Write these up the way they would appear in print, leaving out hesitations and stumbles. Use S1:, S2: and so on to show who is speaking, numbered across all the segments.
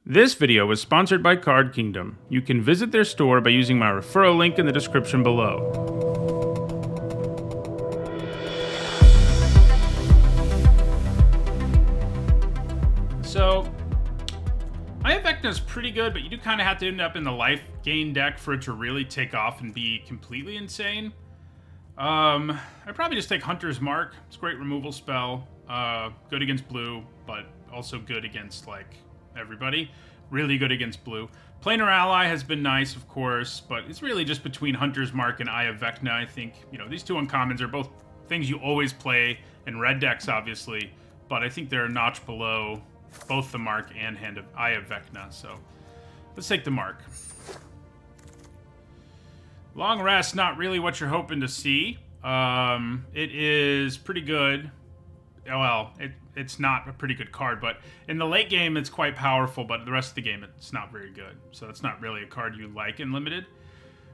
S1: This video was sponsored by Card Kingdom. You can visit their store by using my referral link in the description below. So, Eye of Vecna is pretty good, but you do kind of have to end up in the life gain deck for it to really take off and be completely insane. I'd probably just take Hunter's Mark. It's a great removal spell. Good against blue, but also good against, like, everybody. Really good against blue. Planar Ally has been nice, of course, but it's really just between Hunter's Mark and Eye of Vecna, I think. You know, these two uncommons are both things you always play in red decks, obviously, but I think they're a notch below both the Mark and Eye of Vecna, so let's take the Mark. Long Rest, not really what you're hoping to see. It is pretty good. Well, it's not a pretty good card, but in the late game, it's quite powerful, but the rest of the game, it's not very good. So it's not really a card you like in Limited.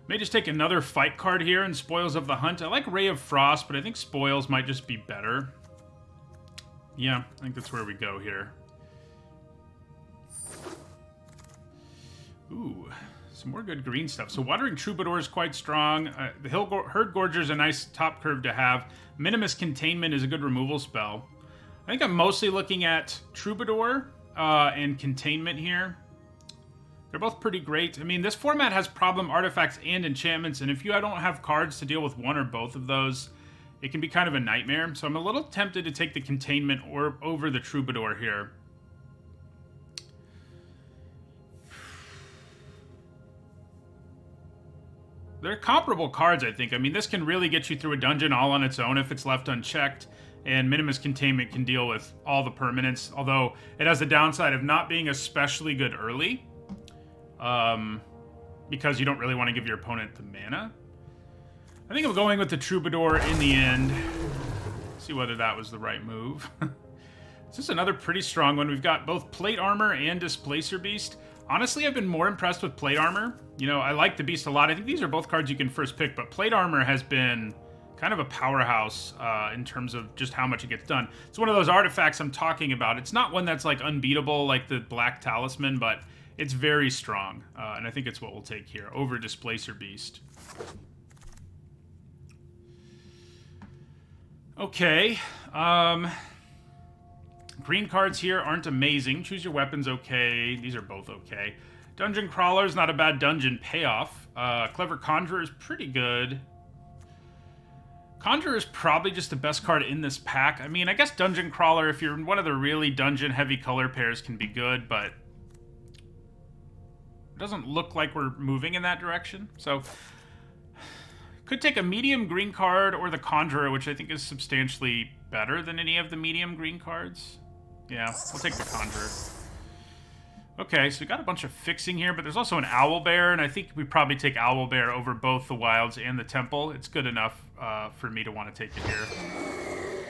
S1: May just take another fight card here in Spoils of the Hunt. I like Ray of Frost, but I think Spoils might just be better. Yeah, I think that's where we go here. Ooh, some more good green stuff. So Wandering Troubadour is quite strong. The Herd Gorger is a nice top curve to have. Minimus Containment is a good removal spell. I think I'm mostly looking at Troubadour and Containment here. They're both pretty great. I mean, this format has problem artifacts and enchantments, and if you don't have cards to deal with one or both of those, it can be kind of a nightmare. So I'm a little tempted to take the Containment over the Troubadour here. They're comparable cards, I think. I mean, this can really get you through a dungeon all on its own if it's left unchecked, and Minimus Containment can deal with all the permanents, although it has the downside of not being especially good early, because you don't really want to give your opponent the mana. I think I'm going with the Troubadour in the end. See whether that was the right move. This is another pretty strong one. We've got both Plate Armor and Displacer Beast. Honestly, I've been more impressed with Plate Armor. You know, I like the Beast a lot. I think these are both cards you can first pick, but Plate Armor has been kind of a powerhouse in terms of just how much it gets done. It's one of those artifacts I'm talking about. It's not one that's, like, unbeatable like the Black Talisman, but it's very strong, and I think it's what we'll take here over Displacer Beast. Okay, green cards here aren't amazing. Choose Your Weapon's okay. These are both okay. Dungeon Crawler's not a bad dungeon payoff. Clever Conjurer is pretty good. Conjurer is probably just the best card in this pack. I mean, I guess Dungeon Crawler, if you're in one of the really dungeon-heavy color pairs, can be good, but it doesn't look like we're moving in that direction. So, could take a medium green card or the Conjurer, which I think is substantially better than any of the medium green cards. Yeah, we'll take the Conjurer. Okay, so we got a bunch of fixing here, but there's also an Owlbear, and I think we probably take Owlbear over both the Wilds and the Temple. It's good enough for me to want to take it here.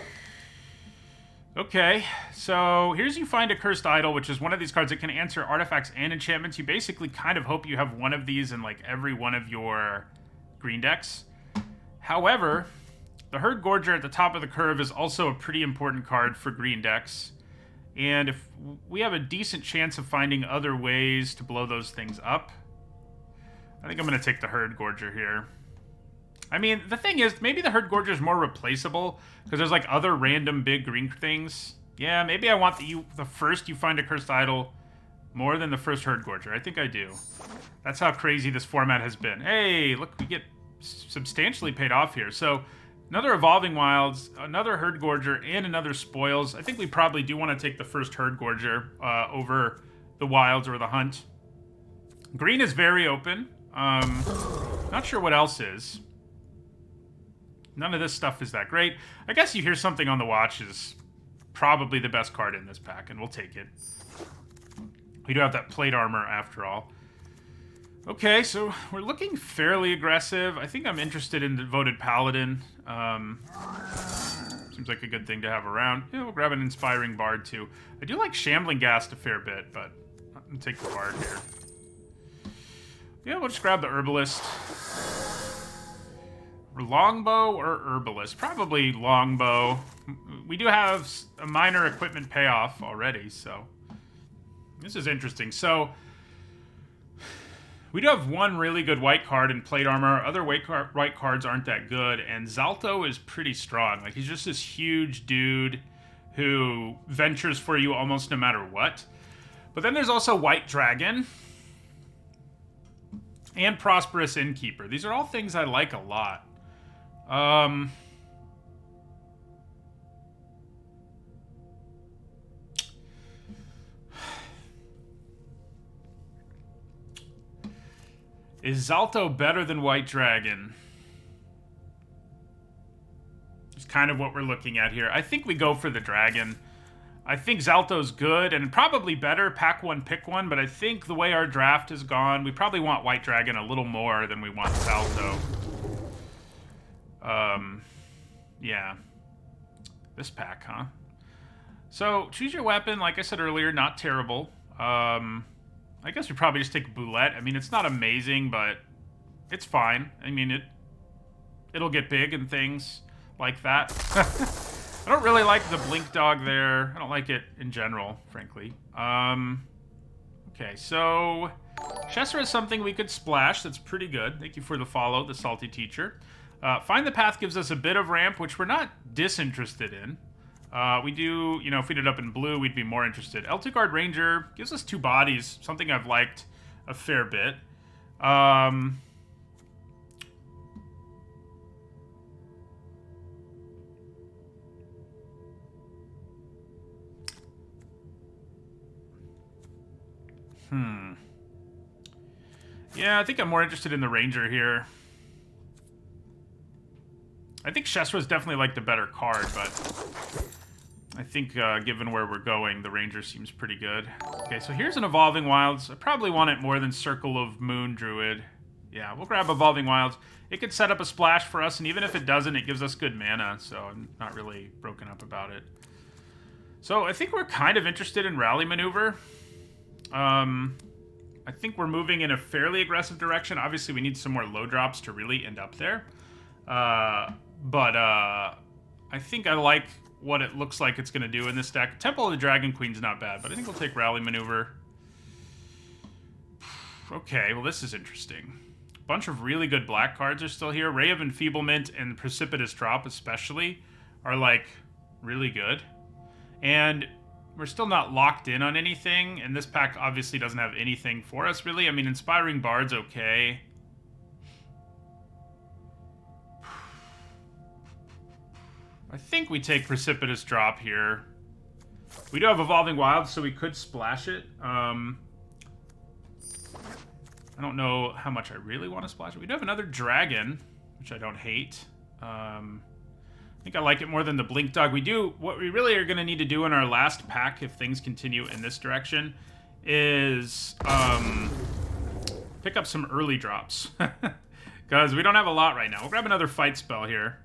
S1: Okay, so here's You Find a Cursed Idol, which is one of these cards that can answer artifacts and enchantments. You basically kind of hope you have one of these in, like, every one of your green decks. However, the Herd Gorger at the top of the curve is also a pretty important card for green decks. And if we have a decent chance of finding other ways to blow those things up, I think I'm going to take the Herd Gorger here. I mean, the thing is, maybe the Herd Gorger is more replaceable because there's, like, other random big green things. Yeah, maybe I want the first You Find a Cursed Idol more than the first Herd Gorger. I think I do. That's how crazy this format has been. Hey, look, we get substantially paid off here. So, another Evolving Wilds, another Herd Gorger, and another Spoils. I think we probably do want to take the first Herd Gorger over the Wilds or the Hunt. Green is very open. Not sure what else is. None of this stuff is that great. I guess You Hear Something on the Watch is probably the best card in this pack, and we'll take it. We do have that Plate Armor after all. Okay, so we're looking fairly aggressive. I think I'm interested in Devoted Paladin. Seems like a good thing to have around. Yeah, we'll grab an Inspiring Bard, too. I do like Shambling Ghast a fair bit, but I'm going to take the Bard here. Yeah, we'll just grab the Herbalist. Longbow or Herbalist? Probably Longbow. We do have a minor equipment payoff already, so This is interesting. So, we do have one really good white card in plate armor. Other white cards aren't that good, and Zalto is pretty strong. Like, he's just this huge dude who ventures for you almost no matter what. But then there's also White Dragon and Prosperous Innkeeper. These are all things I like a lot. Is Zalto better than White Dragon? It's kind of what we're looking at here. I think we go for the Dragon. I think Zalto's good and probably better. Pack one, pick one. But I think the way our draft has gone, we probably want White Dragon a little more than we want Zalto. Yeah. This pack, huh? So, choose your weapon. Like I said earlier, not terrible. I guess we probably just take a Boulette. I mean, it's not amazing, but it's fine. I mean, it'll get big and things like that. I don't really like the Blink Dog there. I don't like it in general, frankly. Okay, so Chesra is something we could splash. That's pretty good. Thank you for the follow, the Salty Teacher. Find the Path gives us a bit of ramp, which we're not disinterested in. We do, you know, if we ended up in blue, we'd be more interested. L2 Ranger gives us 2 bodies, something I've liked a fair bit. Yeah, I think I'm more interested in the Ranger here. I think Chesra is definitely like the better card, but I think given where we're going, the Ranger seems pretty good. Okay, so here's an Evolving Wilds. I probably want it more than Circle of Moon Druid. Yeah, we'll grab Evolving Wilds. It could set up a splash for us, and even if it doesn't, it gives us good mana, so I'm not really broken up about it. So I think we're kind of interested in Rally Maneuver. I think we're moving in a fairly aggressive direction. Obviously, we need some more low drops to really end up there. But I think I like what it looks like it's going to do in this deck. Temple of the Dragon Queen's not bad, but I think we'll take Rally Maneuver. Okay, well, this is interesting. A bunch of really good black cards are still here. Ray of Enfeeblement and Precipitous Drop especially are, like, really good. And we're still not locked in on anything, and this pack obviously doesn't have anything for us, really. I mean, Inspiring Bard's okay. I think we take Precipitous Drop here. We do have Evolving Wilds, so we could splash it. I don't know how much I really want to splash it. We do have another Dragon, which I don't hate. I think I like it more than the Blink Dog. What we really are going to need to do in our last pack, if things continue in this direction, is pick up some early drops. Because we don't have a lot right now. We'll grab another Fight spell here.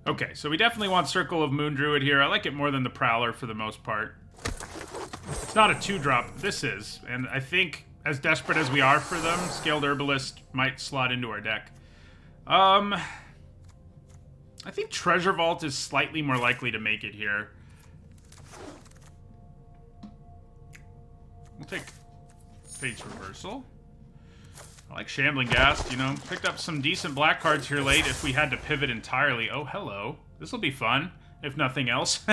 S1: Okay, so we definitely want Circle of Moon Druid here. I like it more than the Prowler for the most part. It's not a 2-drop. This is. And I think, as desperate as we are for them, Scaled Herbalist might slot into our deck. I think Treasure Vault is slightly more likely to make it here. We'll take Fate's Reversal. I like Shambling Ghast, you know. Picked up some decent black cards here late if we had to pivot entirely. Oh, hello. This will be fun, if nothing else.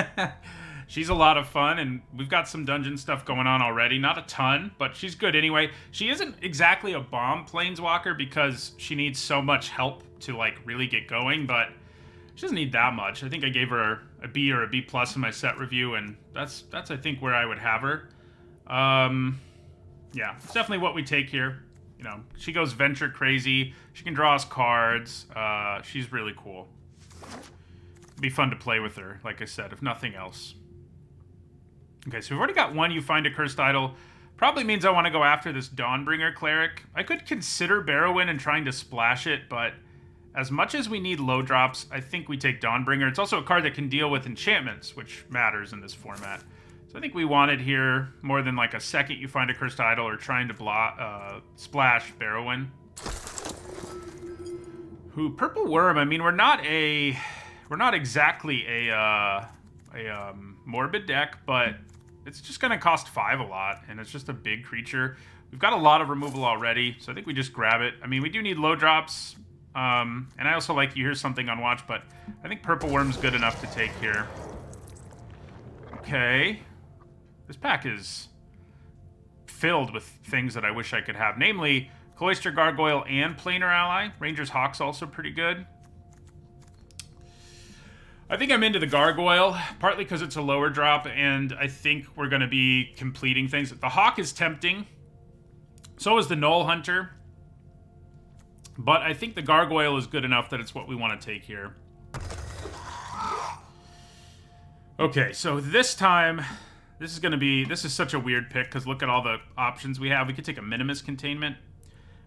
S1: She's a lot of fun, and we've got some dungeon stuff going on already. Not a ton, but she's good anyway. She isn't exactly a bomb planeswalker because she needs so much help to, like, really get going, but she doesn't need that much. I think I gave her a B or a B+ in my set review, and that's I think, where I would have her. Yeah, it's definitely what we take here. You know, she goes venture crazy. She can draw us cards. She's really cool. It'd be fun to play with her, like I said, if nothing else. Okay, so we've already got one You Find a Cursed Idol. Probably means I want to go after this Dawnbringer Cleric. I could consider Barrowin and trying to splash it, but as much as we need low drops, I think we take Dawnbringer. It's also a card that can deal with enchantments, which matters in this format. So I think we want it here more than like a second You Find a Cursed Idol or trying to splash Barrowin. Who Purple Worm? I mean, we're not exactly a a Morbid deck, but it's just going to cost 5 a lot, and it's just a big creature. We've got a lot of removal already, so I think we just grab it. I mean, we do need low drops, and I also like you hear something on watch, but I think Purple Worm's good enough to take here. Okay. This pack is filled with things that I wish I could have, namely Cloister Gargoyle and Planar Ally. Ranger's Hawk's also pretty good. I think I'm into the Gargoyle, partly because it's a lower drop, and I think we're going to be completing things. The Hawk is tempting. So is the Knoll Hunter. But I think the Gargoyle is good enough that it's what we want to take here. Okay, so this time, this is such a weird pick, because look at all the options we have. We could take a Minimus Containment.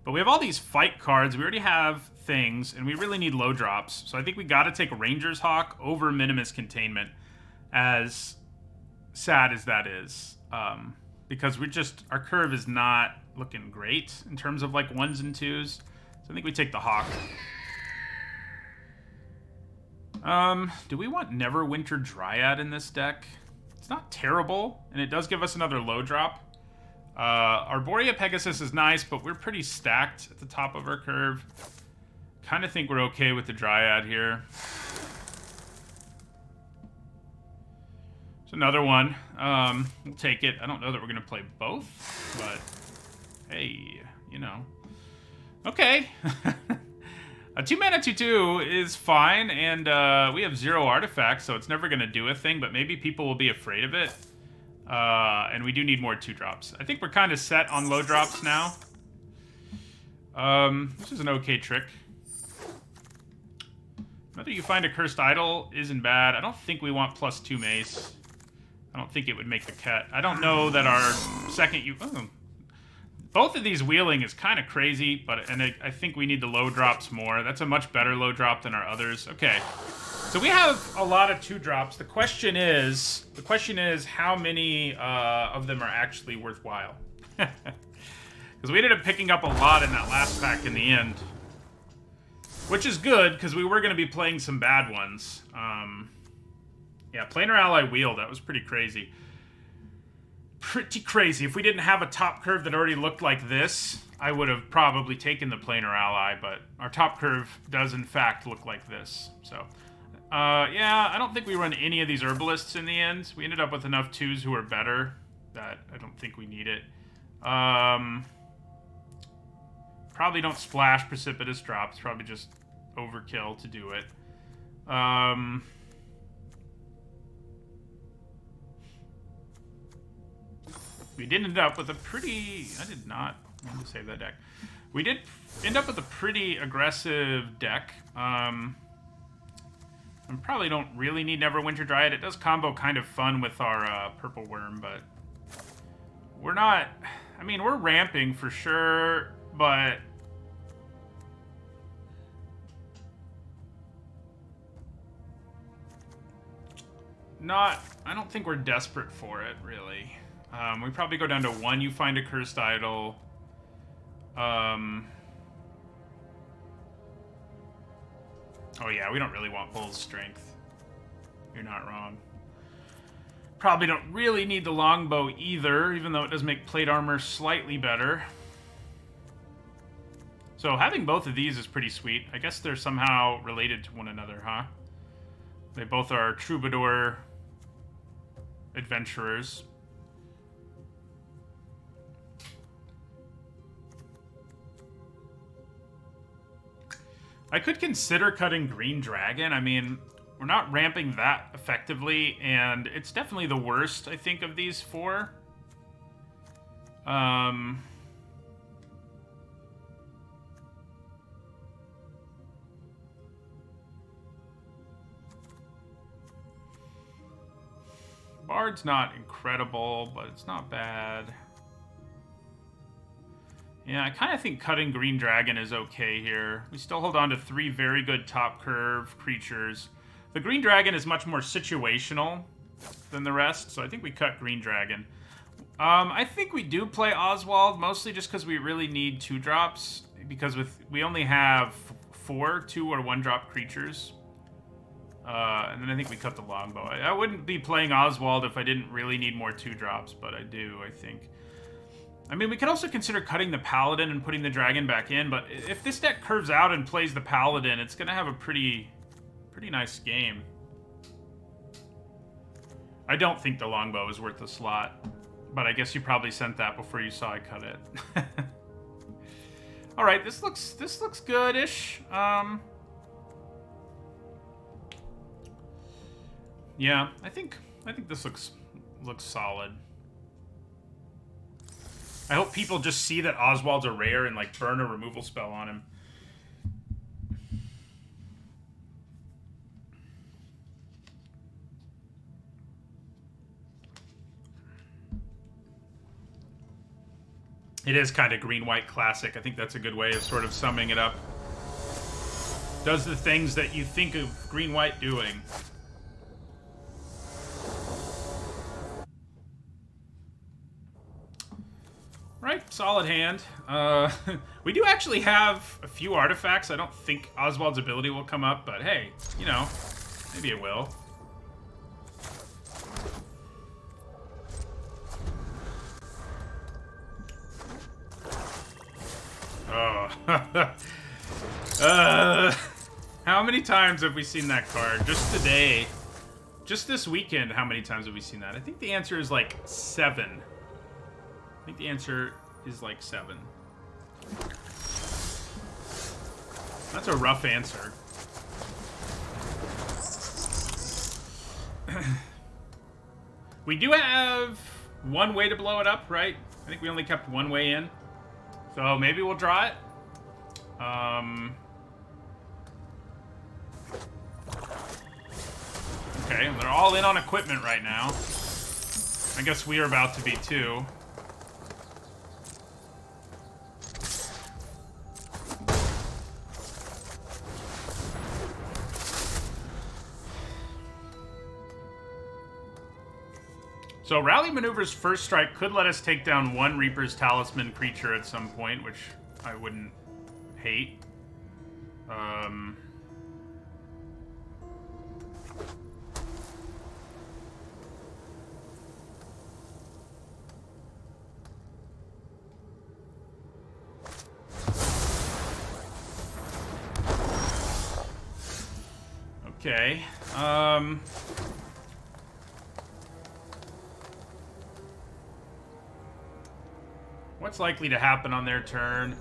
S1: But we have all these fight cards. We already have things, and we really need low drops. So I think we got to take Ranger's Hawk over Minimus Containment, as sad as that is. Because our curve is not looking great in terms of like 1s and 2s. So I think we take the Hawk. Do we want Neverwinter Dryad in this deck? It's not terrible, and it does give us another low drop. Arborea Pegasus is nice, but we're pretty stacked at the top of our curve. Kind of think we're okay with the Dryad here. It's another one. We'll take it. I don't know that we're going to play both, but hey, you know. Okay. A 2-mana 2/2 is fine, and we have 0 artifacts, so it's never going to do a thing, but maybe people will be afraid of it. And we do need more 2-drops. I think we're kind of set on low drops now. This is an okay trick. Whether you find a Cursed Idol isn't bad. I don't think we want +2 mace. I don't think it would make the cut. I don't know that our second... Both of these wheeling is kind of crazy, and I think we need the low drops more. That's a much better low drop than our others. Okay. So we have a lot of 2-drops. The question is how many of them are actually worthwhile? Because we ended up picking up a lot in that last pack in the end. Which is good, because we were going to be playing some bad ones. Yeah, Planar Ally Wheel, that was pretty crazy. Pretty crazy. If we didn't have a top curve that already looked like this, I would have probably taken the Planar Ally, but our top curve does in fact look like this. So, yeah, I don't think we run any of these Herbalists in the end. We ended up with enough 2s who are better that I don't think we need it. Probably don't splash Precipitous Drops. Probably just overkill to do it. We did end up with a pretty... I did not want to save that deck. We did end up with a pretty aggressive deck. I probably don't really need Neverwinter Dryad. It does combo kind of fun with our Purple Worm, but we're not... I mean, we're ramping for sure, but... I don't think we're desperate for it, really. We probably go down to 1, you find a Cursed Idol. Oh yeah, we don't really want Bull's Strength. You're not wrong. Probably don't really need the Longbow either, even though it does make Plate Armor slightly better. So having both of these is pretty sweet. I guess they're somehow related to one another, huh? They both are Troubadour Adventurers. I could consider cutting Green Dragon. I mean, we're not ramping that effectively, and it's definitely the worst, I think, of these 4. Bard's not incredible, but it's not bad. Yeah, I kind of think cutting Green Dragon is okay here. We still hold on to 3 very good top curve creatures. The Green Dragon is much more situational than the rest, so I think we cut Green Dragon. I think we do play Oswald, mostly just because we really need 2-drops, because we only have 4 2 or 1-drop creatures. And then I think we cut the longbow. I wouldn't be playing Oswald if I didn't really need more 2-drops, but I do, I think. I mean, we could also consider cutting the Paladin and putting the Dragon back in, but if this deck curves out and plays the Paladin, it's going to have a pretty nice game. I don't think the longbow is worth the slot, but I guess you probably sent that before you saw I cut it. All right, this looks good-ish. Yeah, I think this looks solid. I hope people just see that Oswald's a rare and like burn a removal spell on him. It is kind of green-white classic. I think that's a good way of sort of summing it up. Does the things that you think of green-white doing. Right, solid hand. We do actually have a few artifacts. I don't think Oswald's ability will come up, but hey, you know, maybe it will. Oh. How many times have we seen that card? Just today. Just this weekend, how many times have we seen that? I think the answer is like 7. I think the answer is like 7. That's a rough answer. We do have one way to blow it up, right? I think we only kept one way in. So maybe we'll draw it. Okay, they're all in on equipment right now. I guess we are about to be too. So Rally Maneuver's first strike could let us take down one Reaper's Talisman creature at some point, which I wouldn't hate. Okay. What's likely to happen on their turn?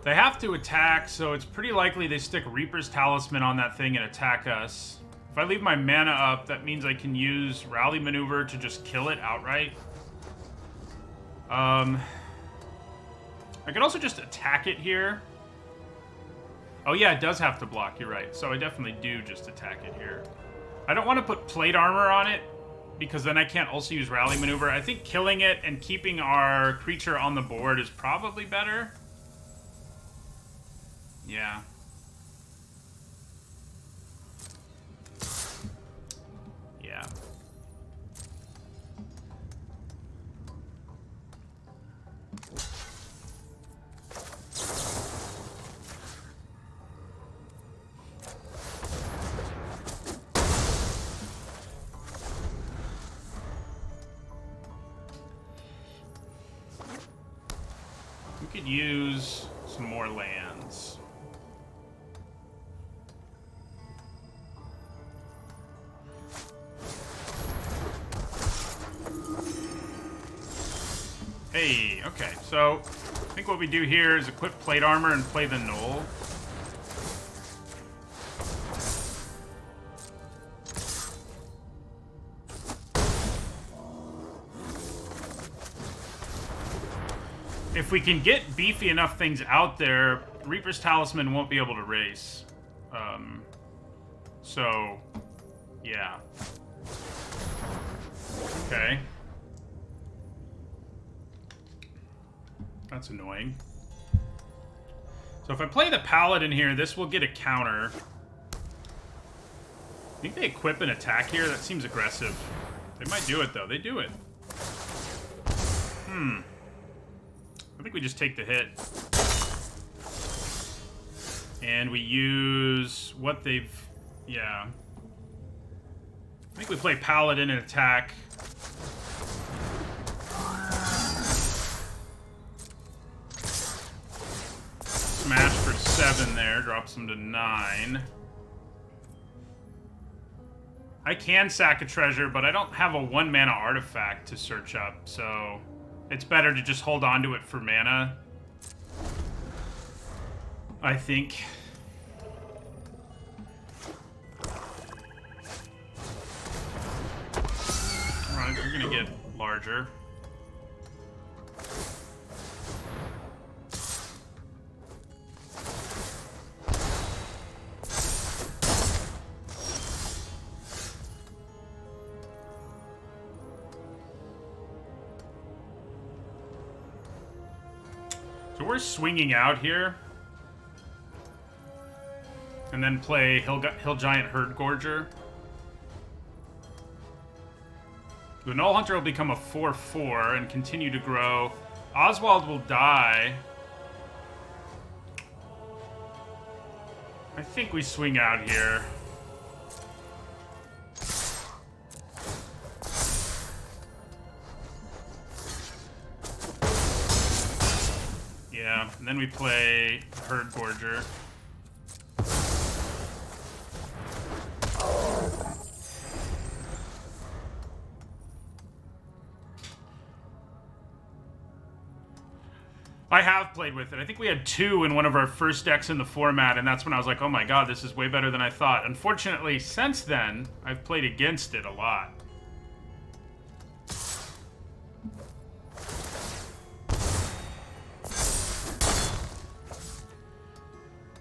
S1: They have to attack, so it's pretty likely they stick Reaper's Talisman on that thing and attack us. If I leave my mana up, that means I can use Rally Maneuver to just kill it outright. I could also just attack it here. Oh yeah, it does have to block, you're right. So I definitely do just attack it here. I don't want to put plate armor on it, because then I can't also use Rally Maneuver. I think killing it and keeping our creature on the board is probably better. Yeah. Yeah. We could use some more lands. Hey, okay, so I think what we do here is equip plate armor and play the Knoll. If we can get beefy enough things out there, Reaper's Talisman won't be able to race. So, yeah. Okay. That's annoying. So if I play the Paladin here, this will get a counter. I think they equip an attack here? That seems aggressive. They might do it, though. They do it. I think we just take the hit. And we use what they've... Yeah. I think we play Paladin and attack. Smash for 7 there, drops him to 9. I can sack a treasure, but I don't have a 1-mana artifact to search up, so it's better to just hold on to it for mana, I think. Alright, we're gonna get larger. So we're swinging out here. And then play Hill Giant Herd Gorger. The Null Hunter will become a 4/4 and continue to grow. Oswald will die. I think we swing out here. Yeah, and then we play Herd Gorger. I have played with it. I think we had 2 in one of our first decks in the format, and that's when I was like, oh my god, this is way better than I thought. Unfortunately, since then, I've played against it a lot.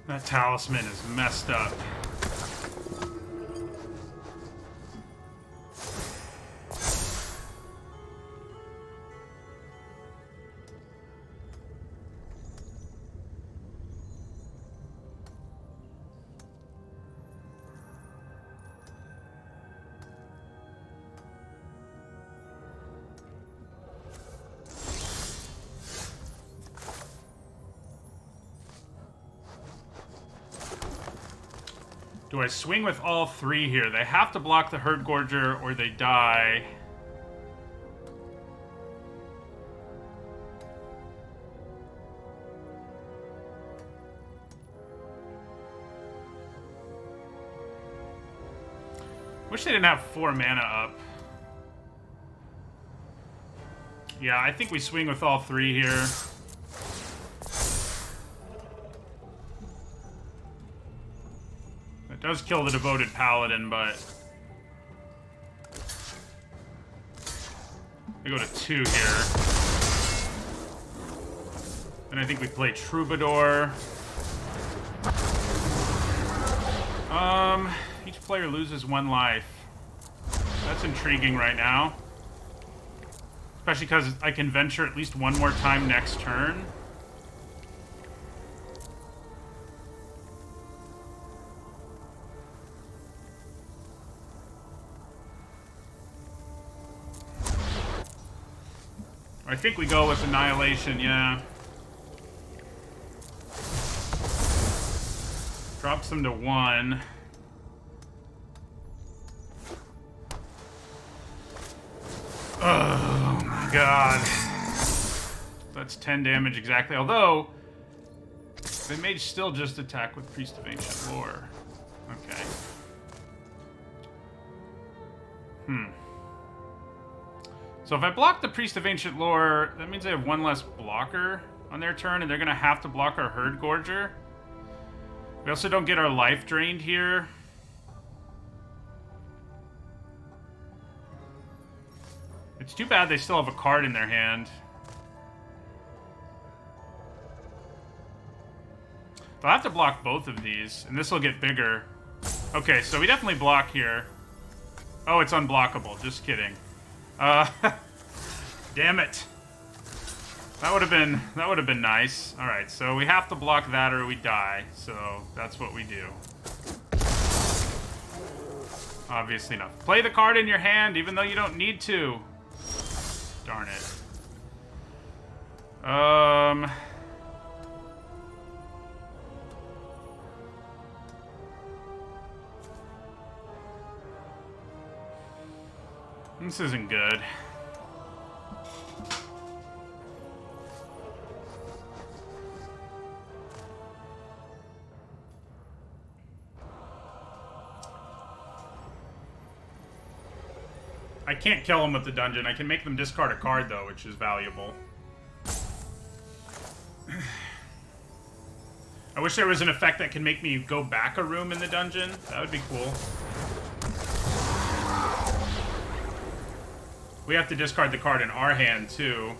S1: That talisman is messed up. Do I swing with all 3 here? They have to block the Herd Gorger or they die. Wish they didn't have 4 mana up. Yeah, I think we swing with all 3 here. It does kill the Devoted Paladin, but we go to 2 here. And I think we play Troubadour. Each player loses 1 life. That's intriguing right now. Especially because I can venture at least 1 more time next turn. I think we go with Annihilation, yeah. Drops them to 1. Oh my god. That's 10 damage exactly. Although, they may still just attack with Priest of Ancient Lore. Okay. So if I block the Priest of Ancient Lore, that means I have 1 less blocker on their turn, and they're going to have to block our Herd Gorger. We also don't get our life drained here. It's too bad they still have a card in their hand. They'll have to block both of these, and this will get bigger. Okay, so we definitely block here. Oh, it's unblockable. Just kidding. Damn it. That would have been nice. All right, so we have to block that or we die. So that's what we do. Obviously not. Play the card in your hand, even though you don't need to. Darn it. This isn't good. I can't kill them with the dungeon. I can make them discard a card, though, which is valuable. I wish there was an effect that can make me go back a room in the dungeon. That would be cool. We have to discard the card in our hand, too.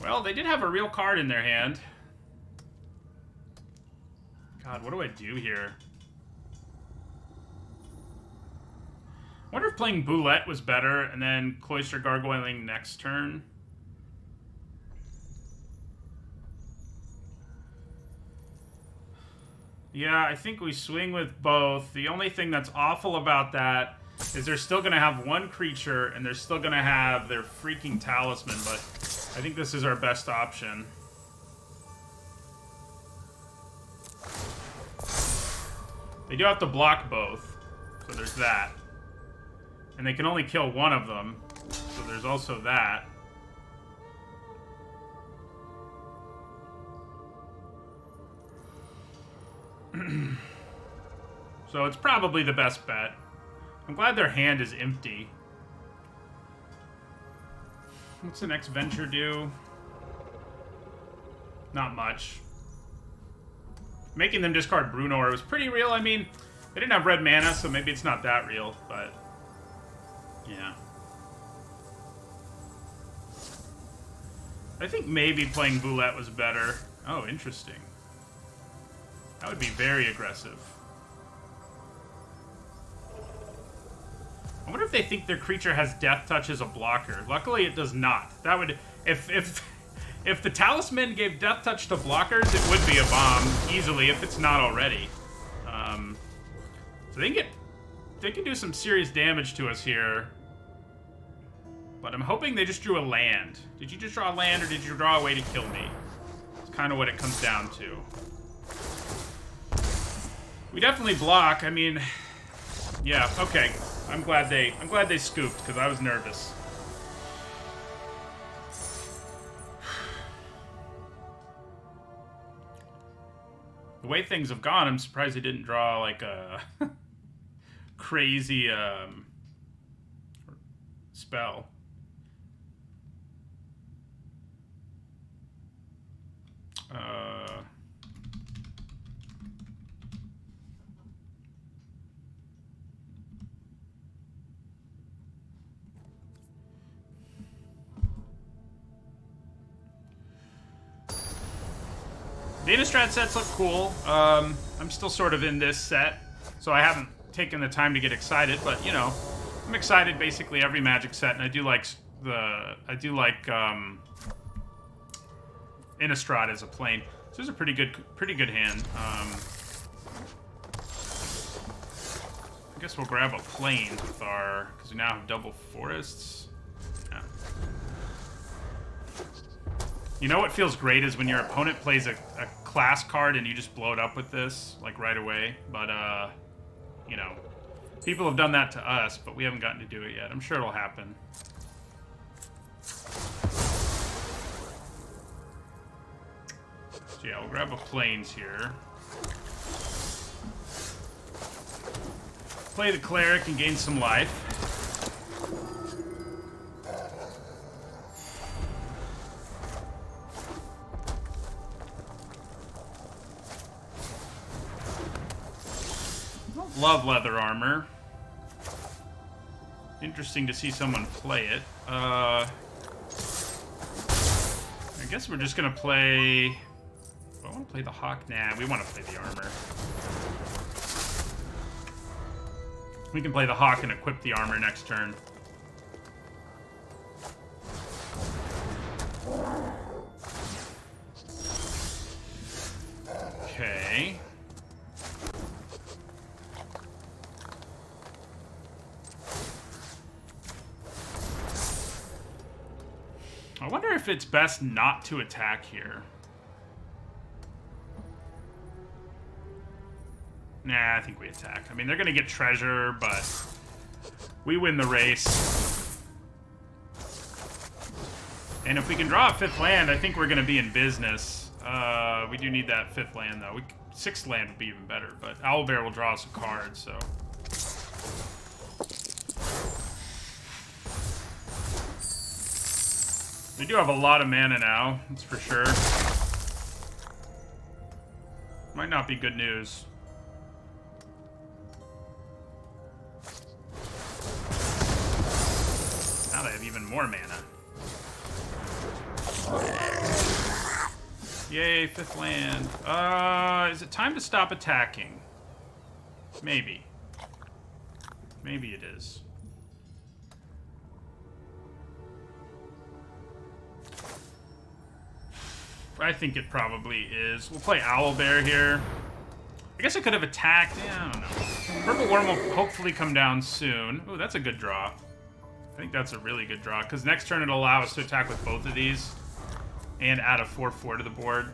S1: Well, they did have a real card in their hand. God, what do I do here? I wonder if playing Boulette was better and then Cloister Gargoyling next turn. Yeah, I think we swing with both. The only thing that's awful about that is they're still going to have one creature and they're still going to have their freaking talisman, but I think this is our best option. They do have to block both, so there's that. And they can only kill one of them, so there's also that. So it's probably the best bet. I'm glad their hand is empty. What's the next venture do? Not much. Making them discard Brunor was pretty real. I mean, they didn't have red mana, so maybe it's not that real, but yeah. I think maybe playing Boulette was better. Oh, interesting. That would be very aggressive. I wonder if they think their creature has Death Touch as a blocker. Luckily, it does not. That would... If the Talisman gave Death Touch to blockers, it would be a bomb, easily, if it's not already. So they can do some serious damage to us here. But I'm hoping they just drew a land. Did you just draw a land, or did you draw a way to kill me? It's kind of what it comes down to. We definitely block. I mean, yeah, okay. I'm glad they scooped, because I was nervous. The way things have gone, I'm surprised they didn't draw, like, a crazy, spell. Data Strat sets look cool. I'm still sort of in this set, so I haven't taken the time to get excited, but, you know, I'm excited basically every Magic set, and I do like Innistrad as a plane. So this is a pretty good hand. I guess we'll grab a plane with our, because we now have double forests. Yeah. You know what feels great is when your opponent plays a class card and you just blow it up with this, like, right away. But, you know, people have done that to us, but we haven't gotten to do it yet. I'm sure it'll happen. So yeah, we'll grab a plains here. Play the cleric and gain some life. Love leather armor. Interesting to see someone play it. I guess we're just gonna play... Do I want to play the hawk? Nah, we want to play the armor. We can play the hawk and equip the armor next turn. Okay. I wonder if it's best not to attack here. Nah, I think we attack. I mean, they're going to get treasure, but we win the race. And if we can draw a 5th land, I think we're going to be in business. We do need that 5th land, though. 6th land would be even better, but Owlbear will draw us a card, so... We do have a lot of mana now, that's for sure. Might not be good news. Now they have even more mana. Yay, 5th land. Is it time to stop attacking? Maybe. Maybe it is. I think it probably is. We'll play Owlbear here. I guess I could have attacked. Yeah, I don't know. Purple Worm will hopefully come down soon. Ooh, that's a good draw. I think that's a really good draw, because next turn it'll allow us to attack with both of these and add a 4/4 to the board.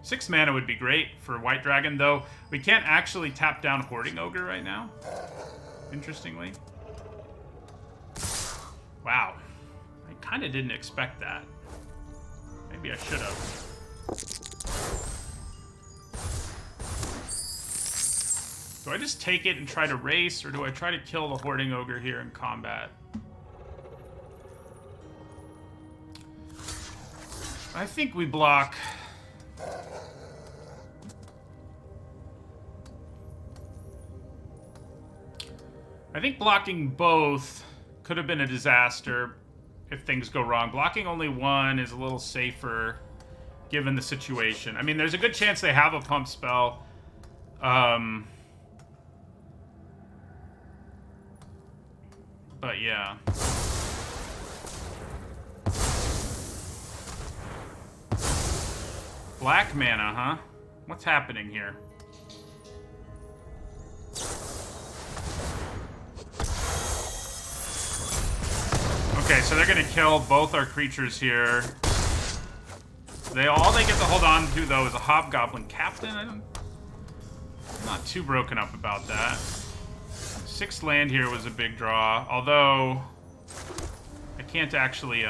S1: 6 mana would be great for White Dragon, though we can't actually tap down Hoarding Ogre right now, interestingly. Wow. I kind of didn't expect that. Maybe I should have. Do I just take it and try to race, or do I try to kill the Hoarding Ogre here in combat? I think we block. I think blocking both could have been a disaster if things go wrong. Blocking only one is a little safer given the situation. I mean, there's a good chance they have a pump spell. But yeah. Black mana, huh? What's happening here? Okay, so they're gonna kill both our creatures here. All they get to hold on to, though, is a Hobgoblin Captain. I'm not too broken up about that. 6th land here was a big draw, although I can't actually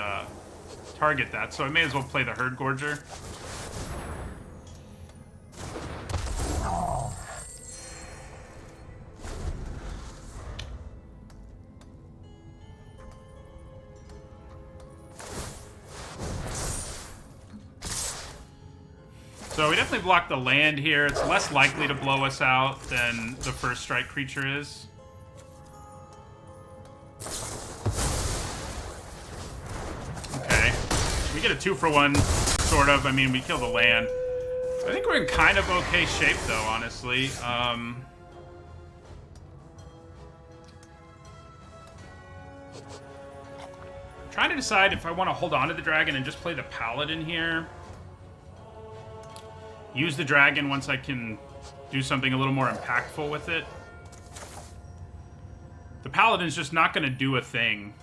S1: target that, so I may as well play the Herd Gorger. So we definitely block the land here. It's less likely to blow us out than the first strike creature is. Okay. We get a 2-for-1, sort of. I mean, we kill the land. I think we're in kind of okay shape, though, honestly. Trying to decide if I want to hold on to the dragon and just play the paladin here. Use the dragon once I can do something a little more impactful with it. The paladin's just not going to do a thing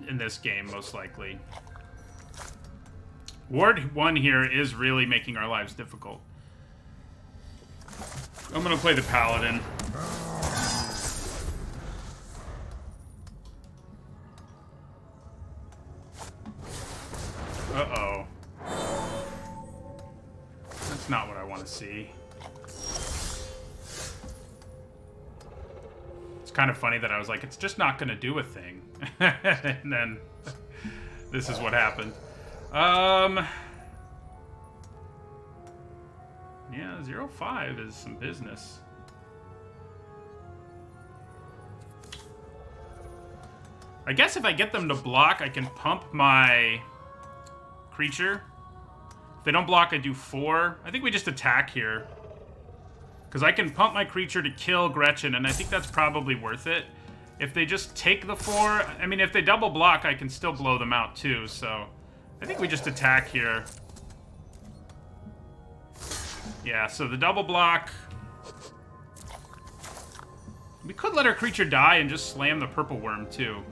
S1: in this game, most likely. Ward 1 here is really making our lives difficult. I'm going to play the paladin. Uh-oh. That's not what I want to see. It's kind of funny that I was like, it's just not going to do a thing. And then this is what happened. Yeah, 0-5 is some business. I guess if I get them to block, I can pump my creature. If they don't block, I do 4. I think we just attack here. Because I can pump my creature to kill Gretchen, and I think that's probably worth it. If they just take the 4... I mean, if they double block, I can still blow them out, too. So, I think we just attack here. Yeah, so the double block... We could let our creature die and just slam the purple worm, too.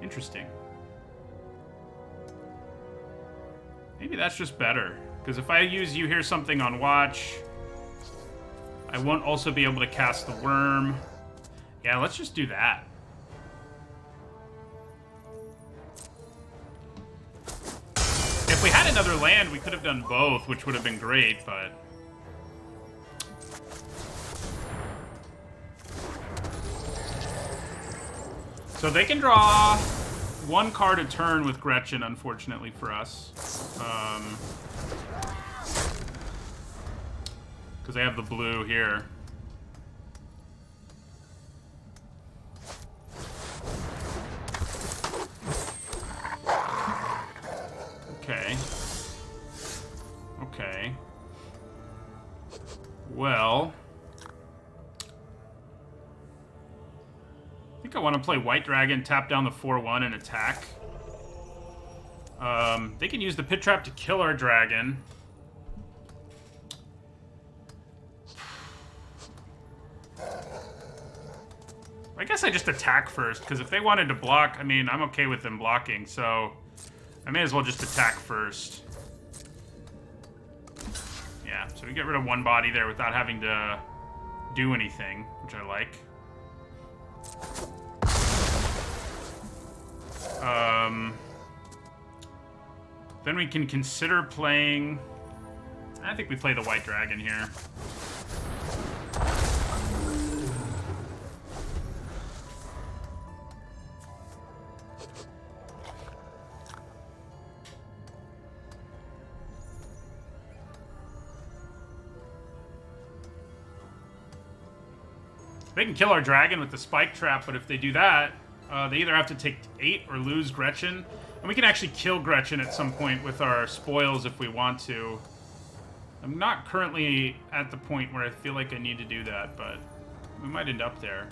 S1: Interesting. Maybe that's just better. Because if I use You Hear Something on watch, I won't also be able to cast the worm. Yeah, let's just do that. If we had another land, we could have done both, which would have been great, but... So they can draw one card a turn with Gretchen, unfortunately for us. Because they have the blue here. Okay. Okay. Well... I think I want to play White Dragon, tap down the 4/1 and attack. They can use the Pit Trap to kill our dragon. I guess I just attack first, because if they wanted to block, I mean, I'm okay with them blocking, so I may as well just attack first. Yeah, so we get rid of one body there without having to do anything, which I like. Then we can consider playing... I think we play the White Dragon here. They can kill our dragon with the Spike Trap, but if they do that, they either have to take 8 or lose Gretchen. And we can actually kill Gretchen at some point with our spoils if we want to. I'm not currently at the point where I feel like I need to do that, but we might end up there.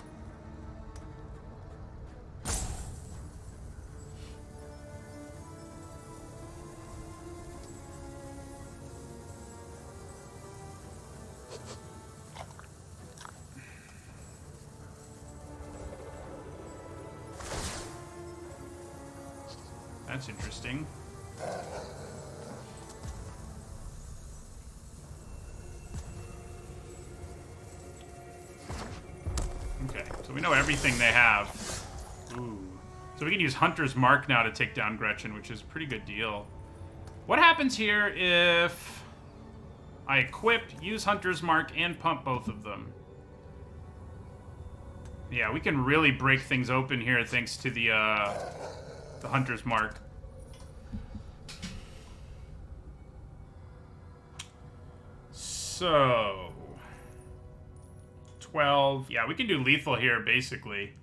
S1: That's interesting. Okay, so we know everything they have. Ooh. So we can use Hunter's Mark now to take down Gretchen, which is a pretty good deal. What happens here if I equip, use Hunter's Mark, and pump both of them? Yeah, we can really break things open here thanks to the Hunter's Mark. So... 12. Yeah, we can do lethal here, basically.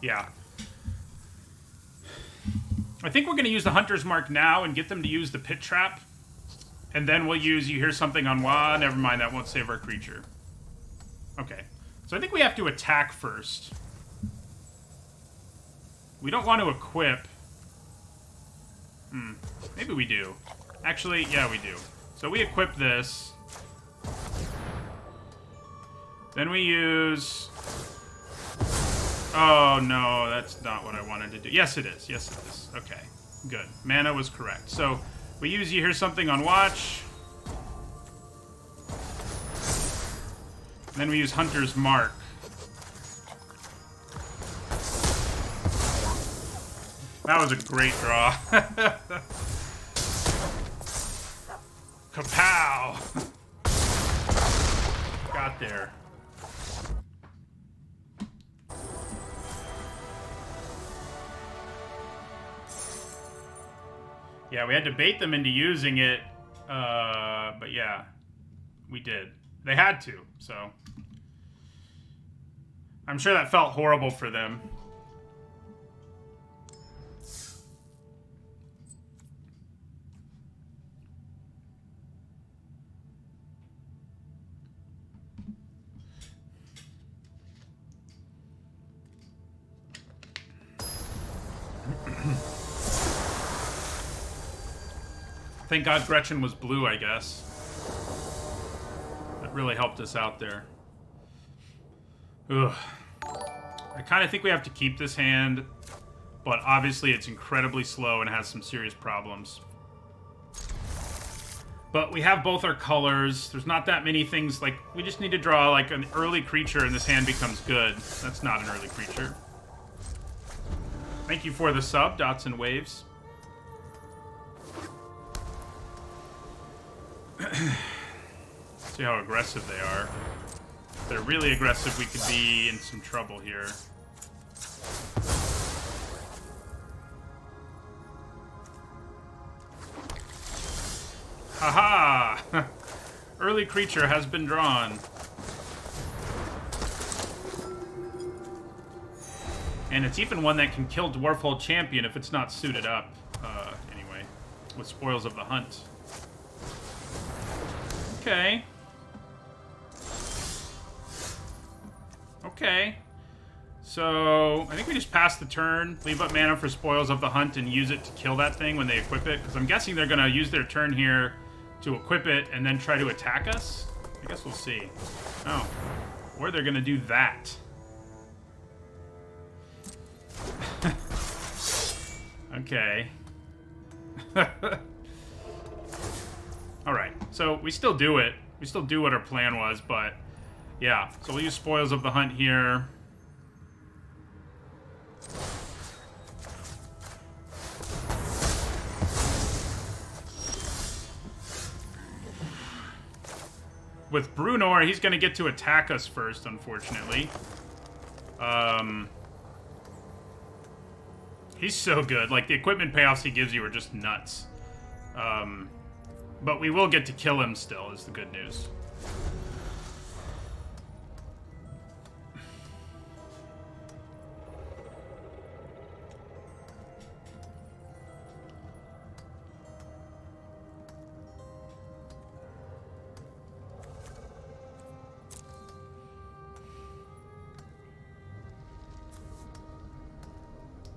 S1: Yeah. I think we're going to use the Hunter's Mark now and get them to use the Pit Trap. And then we'll use You Hear Something on Wa. Never mind, that won't save our creature. Okay. So I think we have to attack first. We don't want to equip. Maybe we do. Actually, yeah, we do. So we equip this. Then we use... Oh, no, that's not what I wanted to do. Yes, it is. Yes, it is. Okay, good. Mana was correct. So we use You Hear Something on Watch. Then we use Hunter's Mark. That was a great draw. Kapow! Got there. Yeah, we had to bait them into using it, but yeah, we did. They had to, so. I'm sure that felt horrible for them. Thank God Gretchen was blue, I guess. That really helped us out there. Ugh. I kind of think we have to keep this hand, but obviously it's incredibly slow and has some serious problems. But we have both our colors. There's not that many things. Like, we just need to draw, like, an early creature and this hand becomes good. That's not an early creature. Thank you for the sub, Dots and Waves. See how aggressive they are. If they're really aggressive, we could be in some trouble here. Haha! Early creature has been drawn. And it's even one that can kill Dwarfhold Champion if it's not suited up. Anyway, with Spoils of the Hunt. Okay. Okay. So, I think we just pass the turn, leave up mana for Spoils of the Hunt, and use it to kill that thing when they equip it. Because I'm guessing they're going to use their turn here to equip it and then try to attack us. I guess we'll see. Oh. Or they're going to do that. Okay. Alright, so we still do it. We still do what our plan was, but yeah. So we'll use Spoils of the Hunt here. With Brunor, he's going to get to attack us first, unfortunately. He's so good. Like, the equipment payoffs he gives you are just nuts. But we will get to kill him still, is the good news.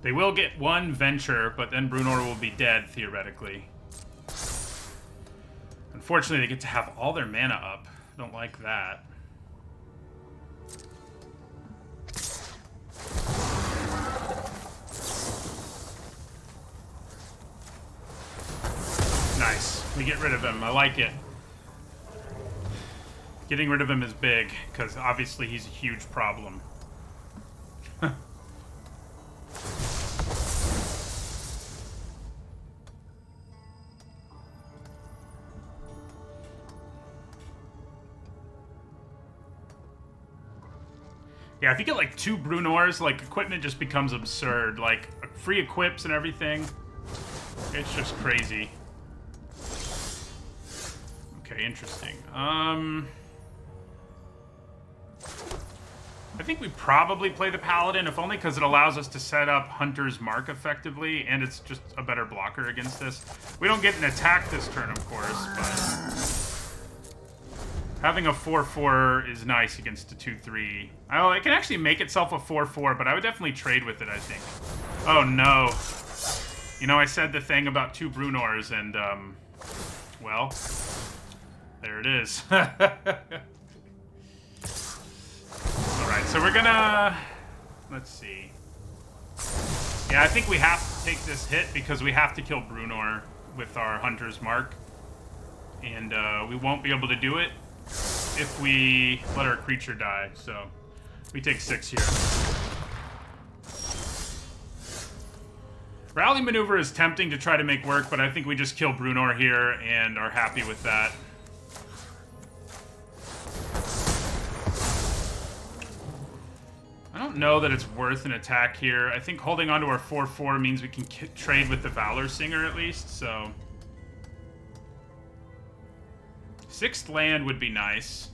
S1: They will get one Venture, but then Brunor will be dead, theoretically. Unfortunately, they get to have all their mana up. Don't like that. Nice. We get rid of him. I like it. Getting rid of him is big, because obviously he's a huge problem. Yeah, if you get like 2 Brunors, like, equipment just becomes absurd. Like, free equips and everything. It's just crazy. Okay, interesting. I think we probably play the Paladin, if only because it allows us to set up Hunter's Mark effectively, and it's just a better blocker against this. We don't get an attack this turn, of course, but having a 4/4 is nice against a 2/3. Oh, it can actually make itself a 4/4, but I would definitely trade with it, I think. Oh, no. You know, I said the thing about 2 Brunors, and, well, there it is. Alright, so we're gonna... Let's see. Yeah, I think we have to take this hit because we have to kill Brunor with our Hunter's Mark. And we won't be able to do it if we let our creature die, so we take 6 here. Rally Maneuver is tempting to try to make work, but I think we just kill Brunor here and are happy with that. I don't know that it's worth an attack here. I think holding on to our 4/4 means we can trade with the Valor Singer at least, so 6th land would be nice.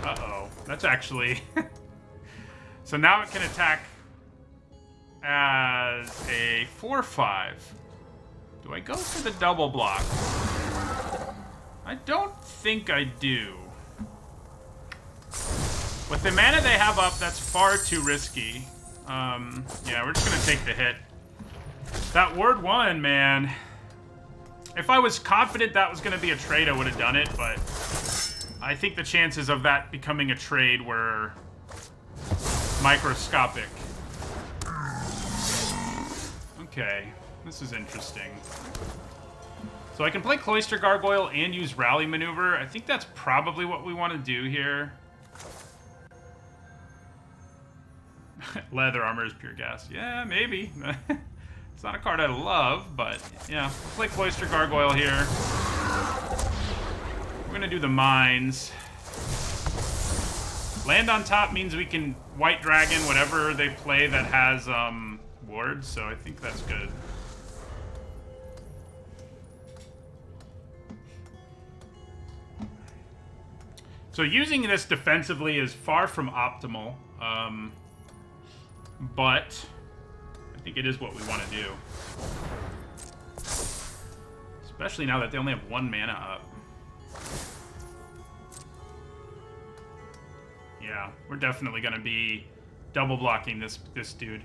S1: Uh-oh. That's actually... So now it can attack as a 4/5. Do I go for the double block? I don't think I do. With the mana they have up, that's far too risky. Yeah, we're just gonna take the hit. That Word 1, man. If I was confident that was gonna be a trade, I would have done it, but I think the chances of that becoming a trade were microscopic. Okay, this is interesting. So I can play Cloister Gargoyle and use Rally Maneuver. I think that's probably what we want to do here. Leather armor is pure gas. Yeah, maybe. It's not a card I love, but yeah. Play Cloister Gargoyle here. We're gonna do the mines. Land on top means we can White Dragon whatever they play that has wards, so I think that's good. So using this defensively is far from optimal, but I think it is what we want to do. Especially now that they only have 1 mana up. Yeah, we're definitely going to be double blocking this dude.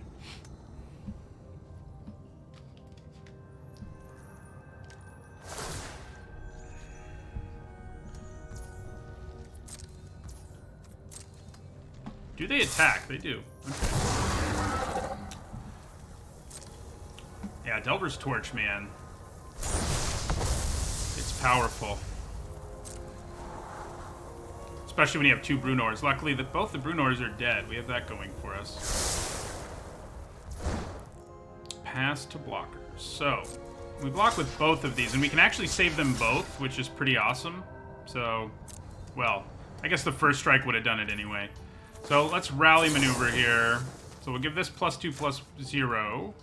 S1: Do they attack? They do. Okay. Yeah, Delver's Torch, man. It's powerful. Especially when you have 2 Brunors. Luckily, both the Brunors are dead. We have that going for us. Pass to blockers. So, we block with both of these, and we can actually save them both, which is pretty awesome. So, well, I guess the first strike would have done it anyway. So let's Rally Maneuver here. So we'll give this +2/+0.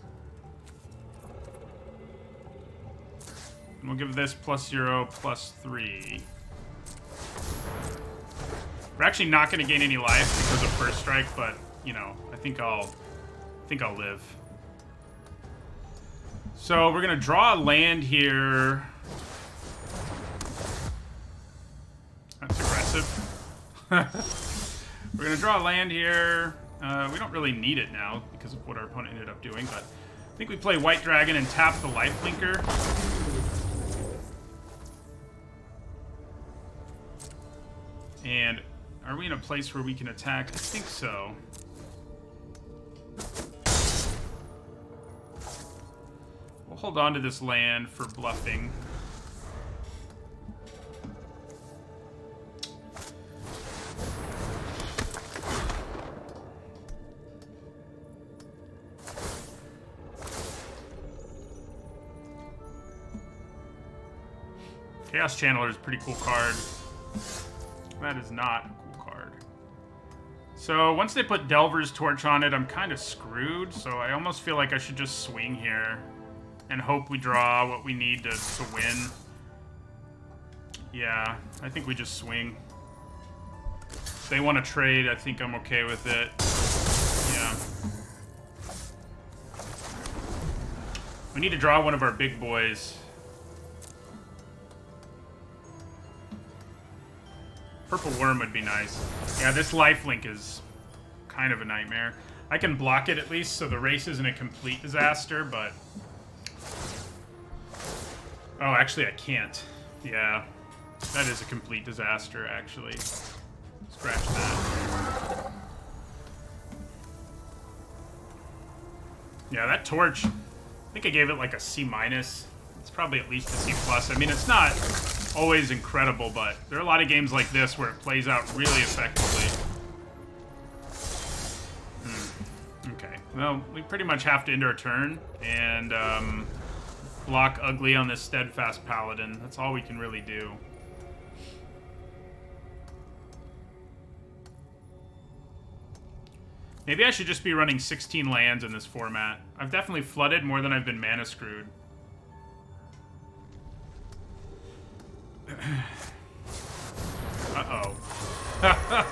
S1: And we'll give this +0/+3. We're actually not going to gain any life because of first strike, but you know, I think I'll live. So we're going to draw a land here. That's aggressive. We're going to draw a land here. We don't really need it now because of what our opponent ended up doing, but I think we play White Dragon and tap the Lifelinker. And are we in a place where we can attack? I think so. We'll hold on to this land for bluffing. Chaos Channeler is a pretty cool card. That is not a cool card. So once they put Delver's Torch on it, I'm kind of screwed. So I almost feel like I should just swing here and hope we draw what we need to win. Yeah, I think we just swing. If they want to trade, I think I'm okay with it. Yeah. We need to draw one of our big boys. Purple Worm would be nice. Yeah, this lifelink is kind of a nightmare. I can block it at least, so the race isn't a complete disaster, but... Oh, actually I can't. Yeah, that is a complete disaster, actually. Scratch that. Yeah, that torch, I think I gave it like a C-. It's probably at least a C+. I mean, it's not always incredible, but there are a lot of games like this where it plays out really effectively. Okay, well, we pretty much have to end our turn and block ugly on this Steadfast Paladin. That's all we can really do. Maybe I should just be running 16 lands in this format. I've definitely flooded more than I've been mana screwed. Uh-oh.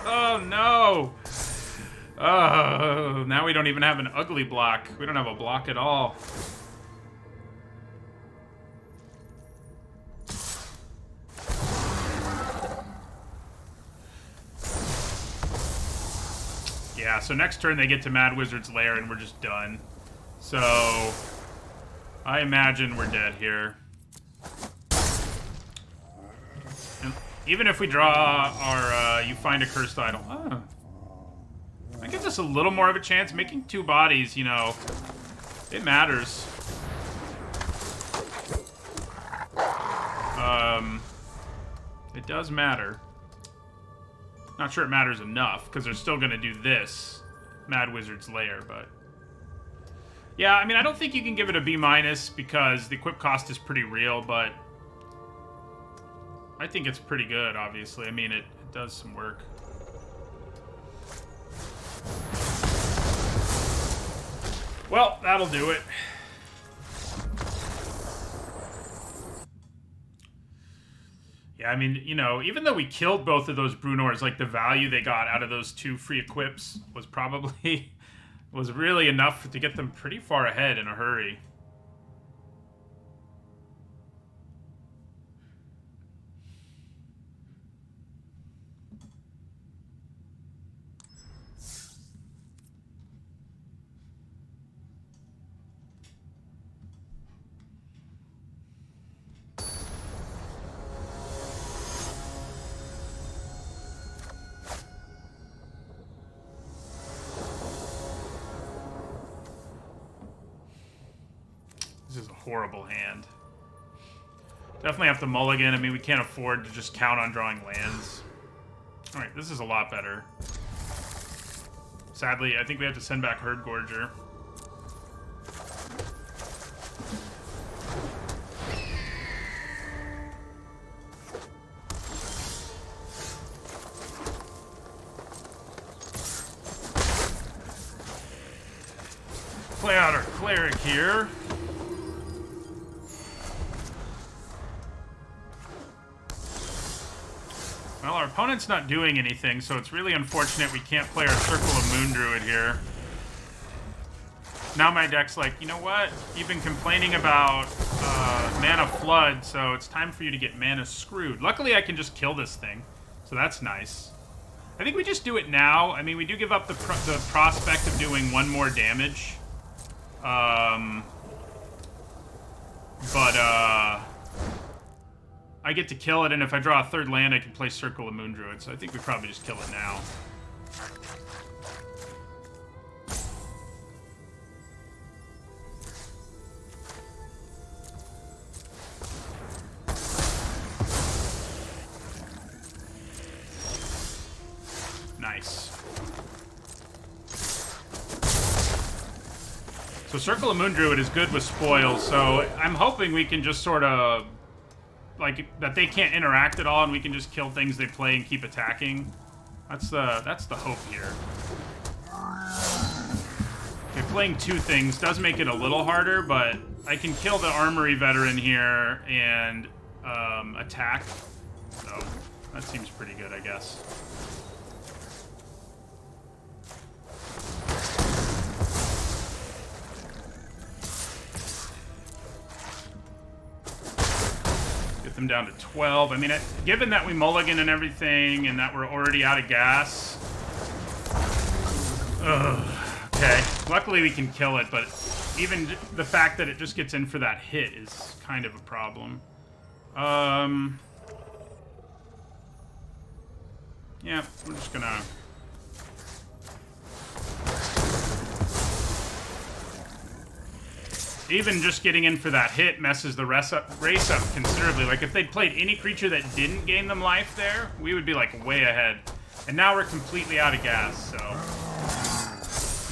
S1: Oh, no! Oh, now we don't even have an ugly block. We don't have a block at all. Yeah, so next turn they get to Mad Wizard's Lair and we're just done. So, I imagine we're dead here. And even if we draw our, you find a cursed idol. Oh. That gives us a little more of a chance. Making 2 bodies, you know, it matters. It does matter. Not sure it matters enough, because they're still going to do this. Mad Wizard's Lair, but... Yeah, I mean, I don't think you can give it a B- because the equip cost is pretty real, but... I think it's pretty good, obviously. I mean, it does some work. Well, that'll do it. Yeah, I mean, you know, even though we killed both of those Brunors, like, the value they got out of those 2 free equips was probably... was really enough to get them pretty far ahead in a hurry. This is a horrible hand. Definitely have to mulligan. I mean, we can't afford to just count on drawing lands. Alright, this is a lot better. Sadly, I think we have to send back Herd Gorger. Play out our Cleric here. Well, our opponent's not doing anything, so it's really unfortunate we can't play our Circle of Moon Druid here. Now my deck's like, you know what? You've been complaining about mana flood, so it's time for you to get mana screwed. Luckily, I can just kill this thing, so that's nice. I think we just do it now. I mean, we do give up the prospect of doing 1 more damage. I get to kill it, and if I draw a 3rd land, I can play Circle of Moon Druid, so I think we probably just kill it now. Nice. So Circle of Moon Druid is good with spoils, so I'm hoping we can just sort of... like, that they can't interact at all and we can just kill things they play and keep attacking. That's the hope here. Okay, playing 2 things does make it a little harder, but I can kill the Armory Veteran here and attack. So that seems pretty good, I guess. Them down to 12. I mean, given that we mulligan and everything and that we're already out of gas. Ugh. Okay. Luckily we can kill it, but even the fact that it just gets in for that hit is kind of a problem. Yeah, we're just gonna... Even just getting in for that hit messes the race up considerably. Like, if they'd played any creature that didn't gain them life there, we would be, like, way ahead. And now we're completely out of gas, so...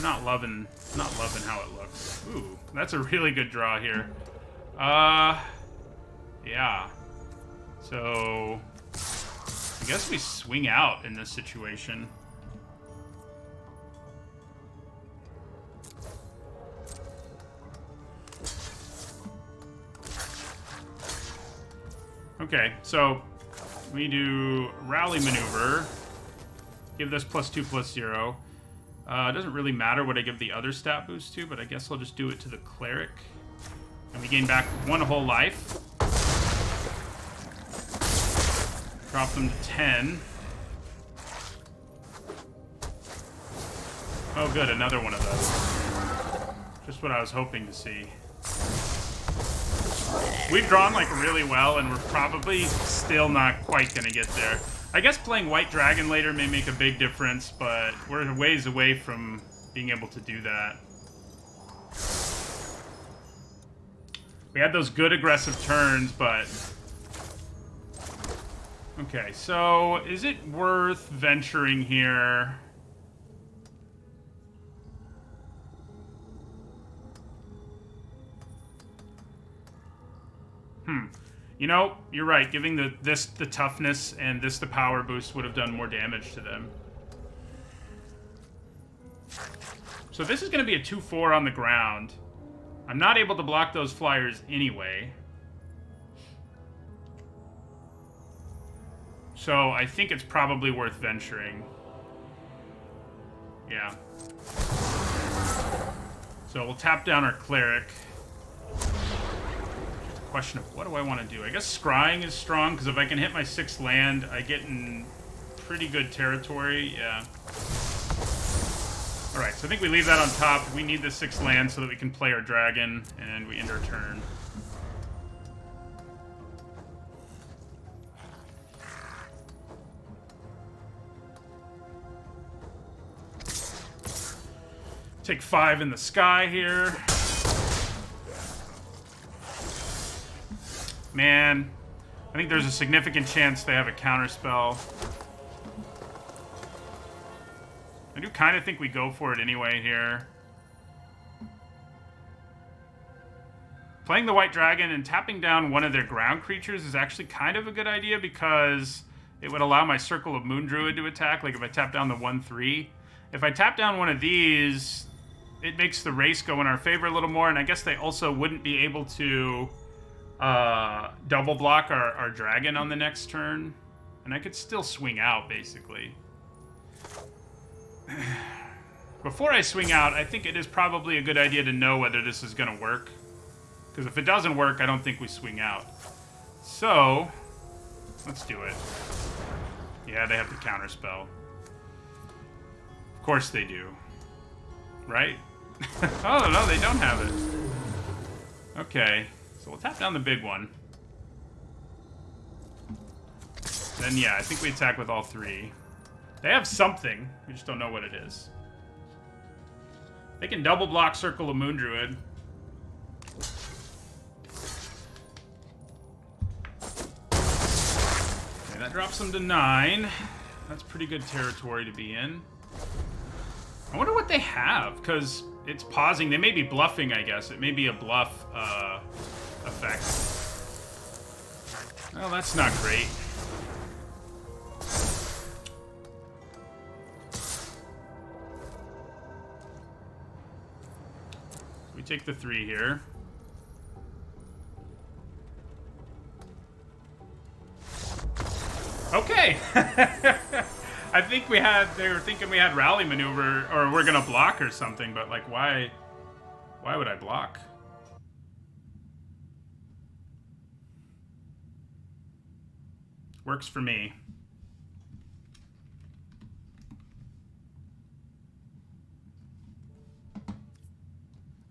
S1: Not loving how it looks. Ooh, that's a really good draw here. Yeah. So... I guess we swing out in this situation. Okay, so we do Rally Maneuver. Give this +2/+0. It doesn't really matter what I give the other stat boost to, but I guess I'll just do it to the Cleric. And we gain back 1 whole life. Drop them to 10. Oh good, another one of those. Just what I was hoping to see. We've drawn, like, really well, and we're probably still not quite gonna get there. I guess playing White Dragon later may make a big difference, but we're a ways away from being able to do that. We had those good aggressive turns, but... Okay, so is it worth venturing here? You know, you're right. Giving this the toughness and this the power boost would have done more damage to them. So this is going to be a 2-4 on the ground. I'm not able to block those flyers anyway. So I think it's probably worth venturing. Yeah. So we'll tap down our cleric. Question of what do I want to do? I guess scrying is strong, because if I can hit my 6th land, I get in pretty good territory. Yeah. Alright, so I think we leave that on top. We need the 6th land so that we can play our dragon, and we end our turn. Take 5 in the sky here. Man, I think there's a significant chance they have a counterspell. I do kind of think we go for it anyway here. Playing the White Dragon and tapping down one of their ground creatures is actually kind of a good idea, because it would allow my Circle of Moon Druid to attack, like if I tap down the 1/3. If I tap down one of these, it makes the race go in our favor a little more, and I guess they also wouldn't be able to double block our dragon on the next turn. And I could still swing out, basically. Before I swing out, I think it is probably a good idea to know whether this is going to work. Because if it doesn't work, I don't think we swing out. So, let's do it. Yeah, they have the counterspell. Of course they do. Right? Oh, no, they don't have it. Okay. So we'll tap down the big one. Then, yeah, I think we attack with all 3. They have something. We just don't know what it is. They can double block Circle of Moon Druid. Okay, that drops them to 9. That's pretty good territory to be in. I wonder what they have, because it's pausing. They may be bluffing, I guess. It may be a bluff effect. Well, that's not great. We take the 3 here. Okay. I think they were thinking we had rally maneuver, or we're gonna block or something, but like, why would I block? Works for me.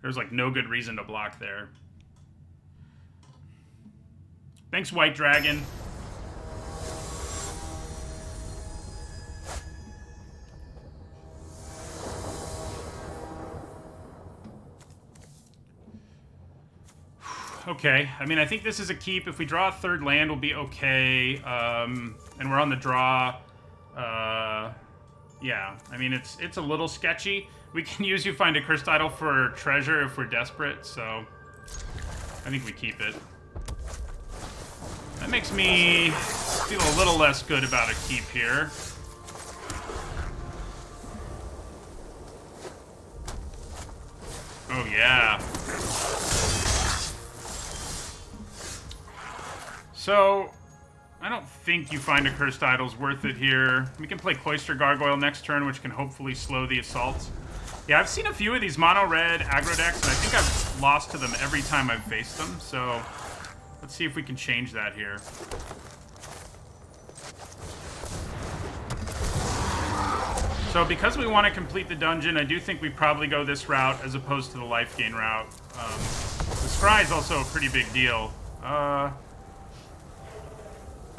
S1: There's like no good reason to block there. Thanks, White Dragon. Okay, I mean, I think this is a keep. If we draw a 3rd land, we'll be okay. And we're on the draw. Yeah, I mean, it's a little sketchy. We can use You Find a Cursed Idol for treasure if we're desperate, so I think we keep it. That makes me feel a little less good about a keep here. Oh, yeah. So, I don't think You Find a Cursed Idol's worth it here. We can play Cloister Gargoyle next turn, which can hopefully slow the assault. Yeah, I've seen a few of these mono-red aggro decks, and I think I've lost to them every time I've faced them, so let's see if we can change that here. So because we want to complete the dungeon, I do think we probably go this route as opposed to the life gain route. The scry is also a pretty big deal. I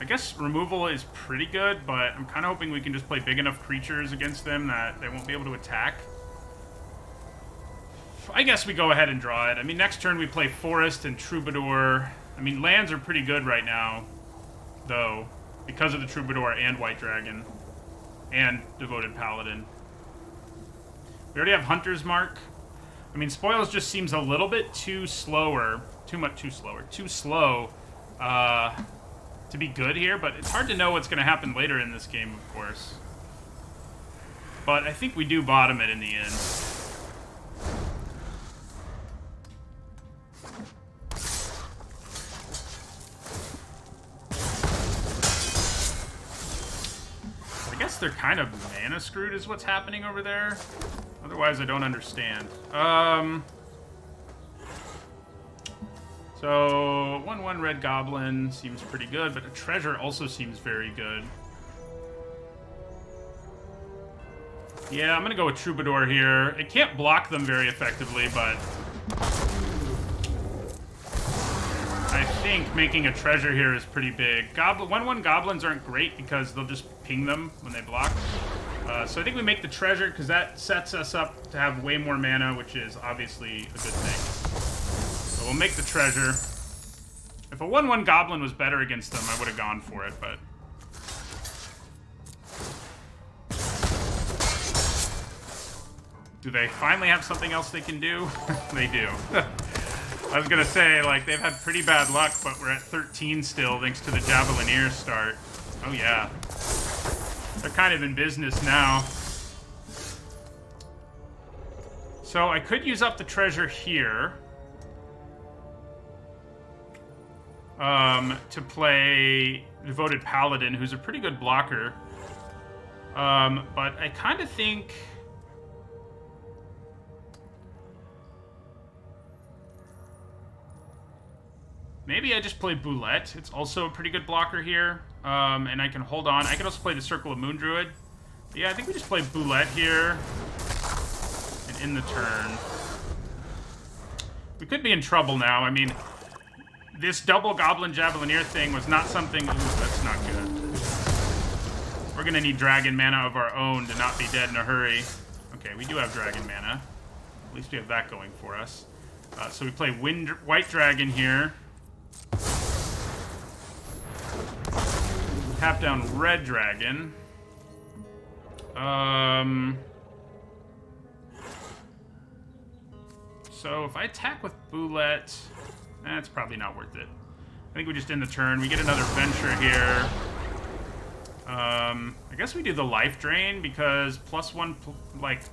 S1: guess removal is pretty good, but I'm kind of hoping we can just play big enough creatures against them that they won't be able to attack. I guess we go ahead and draw it. I mean, next turn we play Forest and Troubadour. I mean, lands are pretty good right now, though. because of the Troubadour and White Dragon and Devoted Paladin. We already have Hunter's Mark. I mean, Spoils just seems a little bit too slow to be good here, but it's hard to know what's going to happen later in this game, of course. But I think we do bottom it in the end. I guess they're kind of mana screwed is what's happening over there. Otherwise, I don't understand. So, 1/1 Red Goblin seems pretty good, but a Treasure also seems very good. Yeah, I'm gonna go with Troubadour here. It can't block them very effectively, but I think making a Treasure here is pretty big. 1/1 Goblins aren't great because they'll just ping them when they block. So I think we make the Treasure because that sets us up to have way more mana, which is obviously a good thing. So we'll make the Treasure. If a 1/1 Goblin was better against them, I would have gone for it, but... Do they finally have something else they can do? They do. I was gonna say, like, they've had pretty bad luck, but we're at 13 still, thanks to the Javelineer start. Oh yeah. They're kind of in business now. So I could use up the Treasure here. To play Devoted Paladin, who's a pretty good blocker. But I kind of think... Maybe I just play Boulette. It's also a pretty good blocker here. And I can hold on. I can also play the Circle of Moon Druid. But yeah, I think we just play Boulette here. And in the turn. We could be in trouble now. I mean, this double Goblin Javelineer thing was not something... Ooh, that's not good. We're going to need Dragon mana of our own to not be dead in a hurry. Okay, we do have Dragon mana. At least we have that going for us. So we play White Dragon here. Tap down Red Dragon. So if I attack with Boulette, it's probably not worth it. I think we just end the turn. We get another Venture here. I guess we do the Life Drain because +1, like,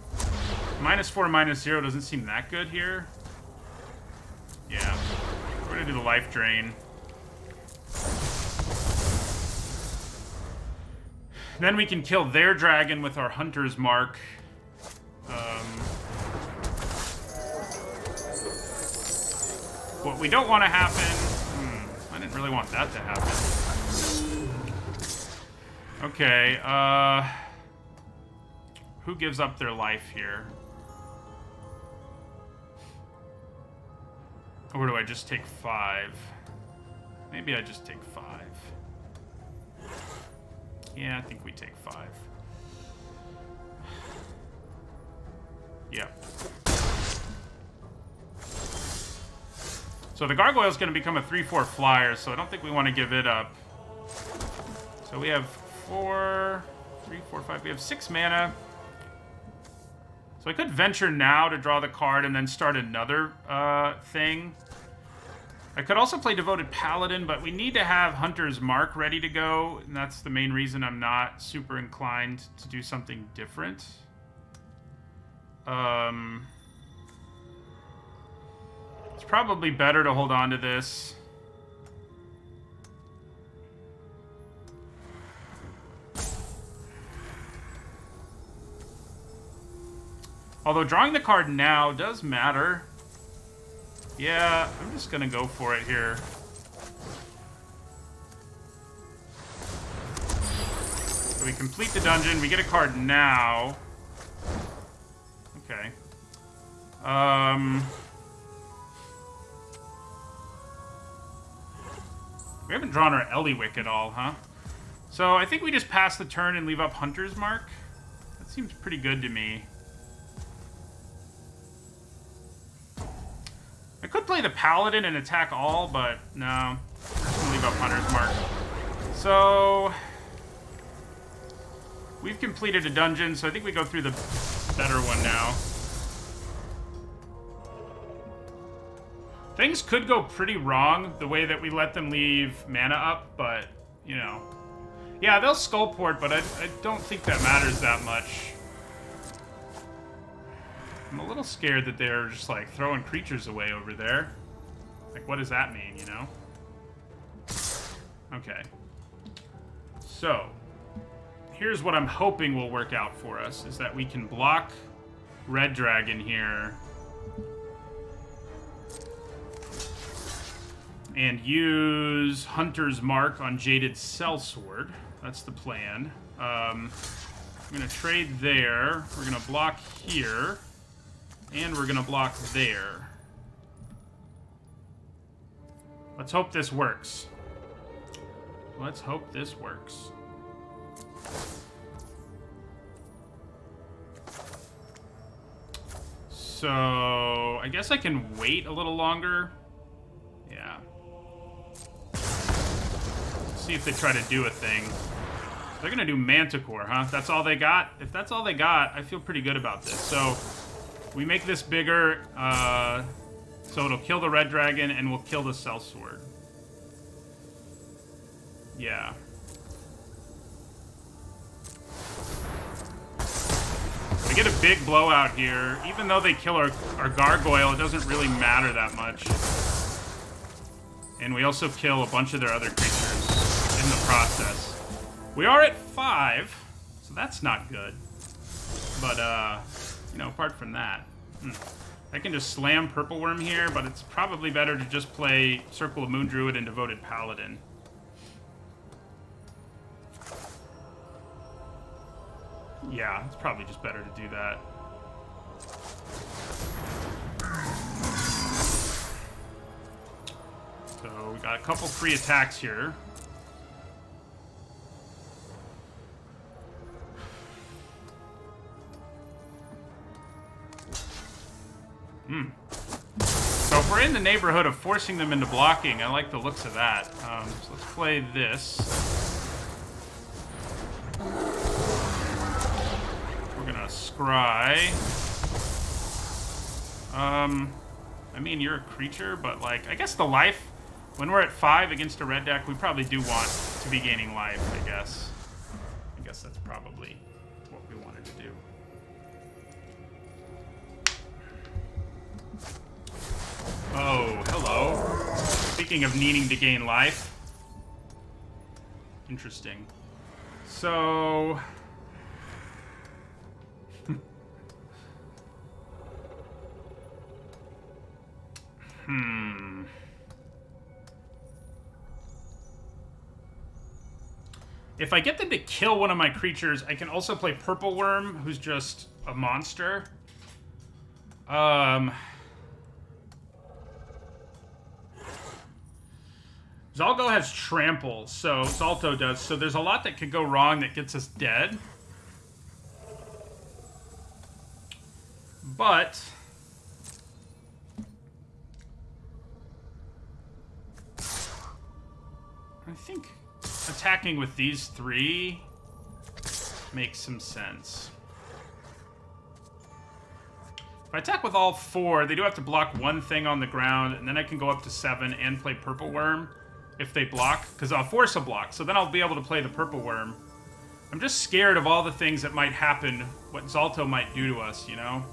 S1: -4, -0 doesn't seem that good here. Yeah, we're gonna do the Life Drain. Then we can kill their dragon with our Hunter's Mark. What we don't want to happen... I didn't really want that to happen. Okay, who gives up their life here? Or do I just take 5? Maybe I just take 5. Yeah, I think we take 5. Yep. So the Gargoyle's going to become a 3/4 flyer, so I don't think we want to give it up. So we have 4, 3, 4, 5. We have 6 mana. So I could venture now to draw the card and then start another thing. I could also play Devoted Paladin, but we need to have Hunter's Mark ready to go, and that's the main reason I'm not super inclined to do something different. It's probably better to hold on to this. Although drawing the card now does matter. Yeah, I'm just gonna go for it here. So we complete the dungeon, we get a card now. Okay. We haven't drawn our Eliwick at all, huh? So I think we just pass the turn and leave up Hunter's Mark. That seems pretty good to me. I could play the Paladin and attack all, but no. I'm just gonna leave up Hunter's Mark. So we've completed a dungeon, so I think we go through the better one now. Things could go pretty wrong the way that we let them leave mana up, but, you know. Yeah, they'll Skullport, but I don't think that matters that much. I'm a little scared that they're just, like, throwing creatures away over there. Like, what does that mean, you know? Okay. So, here's what I'm hoping will work out for us, is that we can block Red Dragon here and use Hunter's Mark on Jaded Sellsword. That's the plan. I'm going to trade there. We're going to block here. And we're going to block there. Let's hope this works. Let's hope this works. So, I guess I can wait a little longer. Yeah. Let's see if they try to do a thing. They're going to do Manticore, huh? That's all they got? If that's all they got, I feel pretty good about this. So, we make this bigger, so it'll kill the Red Dragon and we'll kill the Sellsword. Yeah. We get a big blowout here. Even though they kill our Gargoyle, it doesn't really matter that much. And we also kill a bunch of their other creatures in the process. We are at 5, so that's not good. But, you know, apart from that, I can just slam Purple Worm here, but it's probably better to just play Circle of Moon Druid and Devoted Paladin. Yeah, it's probably just better to do that. So we got a couple free attacks here. So if we're in the neighborhood of forcing them into blocking, I like the looks of that. So let's play this. We're gonna scry. I mean, you're a creature, but like, I guess the life, when we're at 5 against a red deck, we probably do want to be gaining life, I guess. I guess that's probably what we wanted to do. Oh, hello. Speaking of needing to gain life. Interesting. So... If I get them to kill one of my creatures, I can also play Purple Worm, who's just a monster. Zalgo has Trample, so Zalto does. So there's a lot that could go wrong that gets us dead. But... I think attacking with these 3 makes some sense. If I attack with all 4, they do have to block 1 thing on the ground, and then I can go up to 7 and play Purple Worm if they block, because I'll force a block, so then I'll be able to play the Purple Worm. I'm just scared of all the things that might happen, what Zalto might do to us, you know?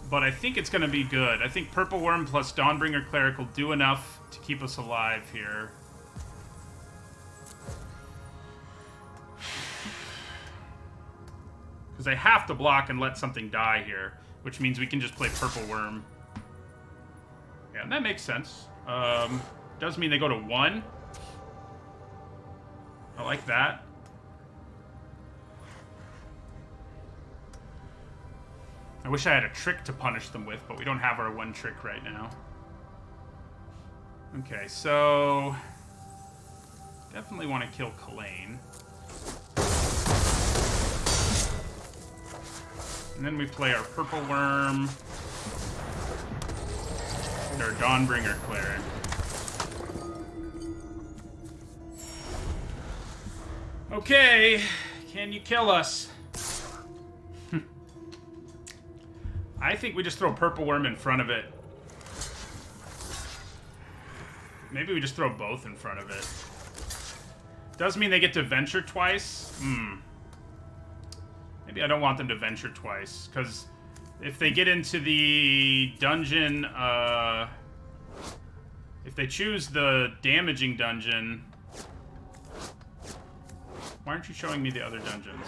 S1: But I think it's going to be good. I think Purple Worm plus Dawnbringer Cleric will do enough to keep us alive here. Because I have to block and let something die here, which means we can just play Purple Worm. Yeah, and that makes sense. Does mean they go to 1. I like that. I wish I had a trick to punish them with, but we don't have our 1 trick right now. Okay, so... definitely want to kill Kalain. And then we play our Purple Worm. And our Dawnbringer Cleric. Okay, can you kill us? I think we just throw Purple Worm in front of it. Maybe we just throw both in front of it. Does mean they get to venture twice? Maybe I don't want them to venture twice, because if they get into the dungeon, if they choose the damaging dungeon... Why aren't you showing me the other dungeons?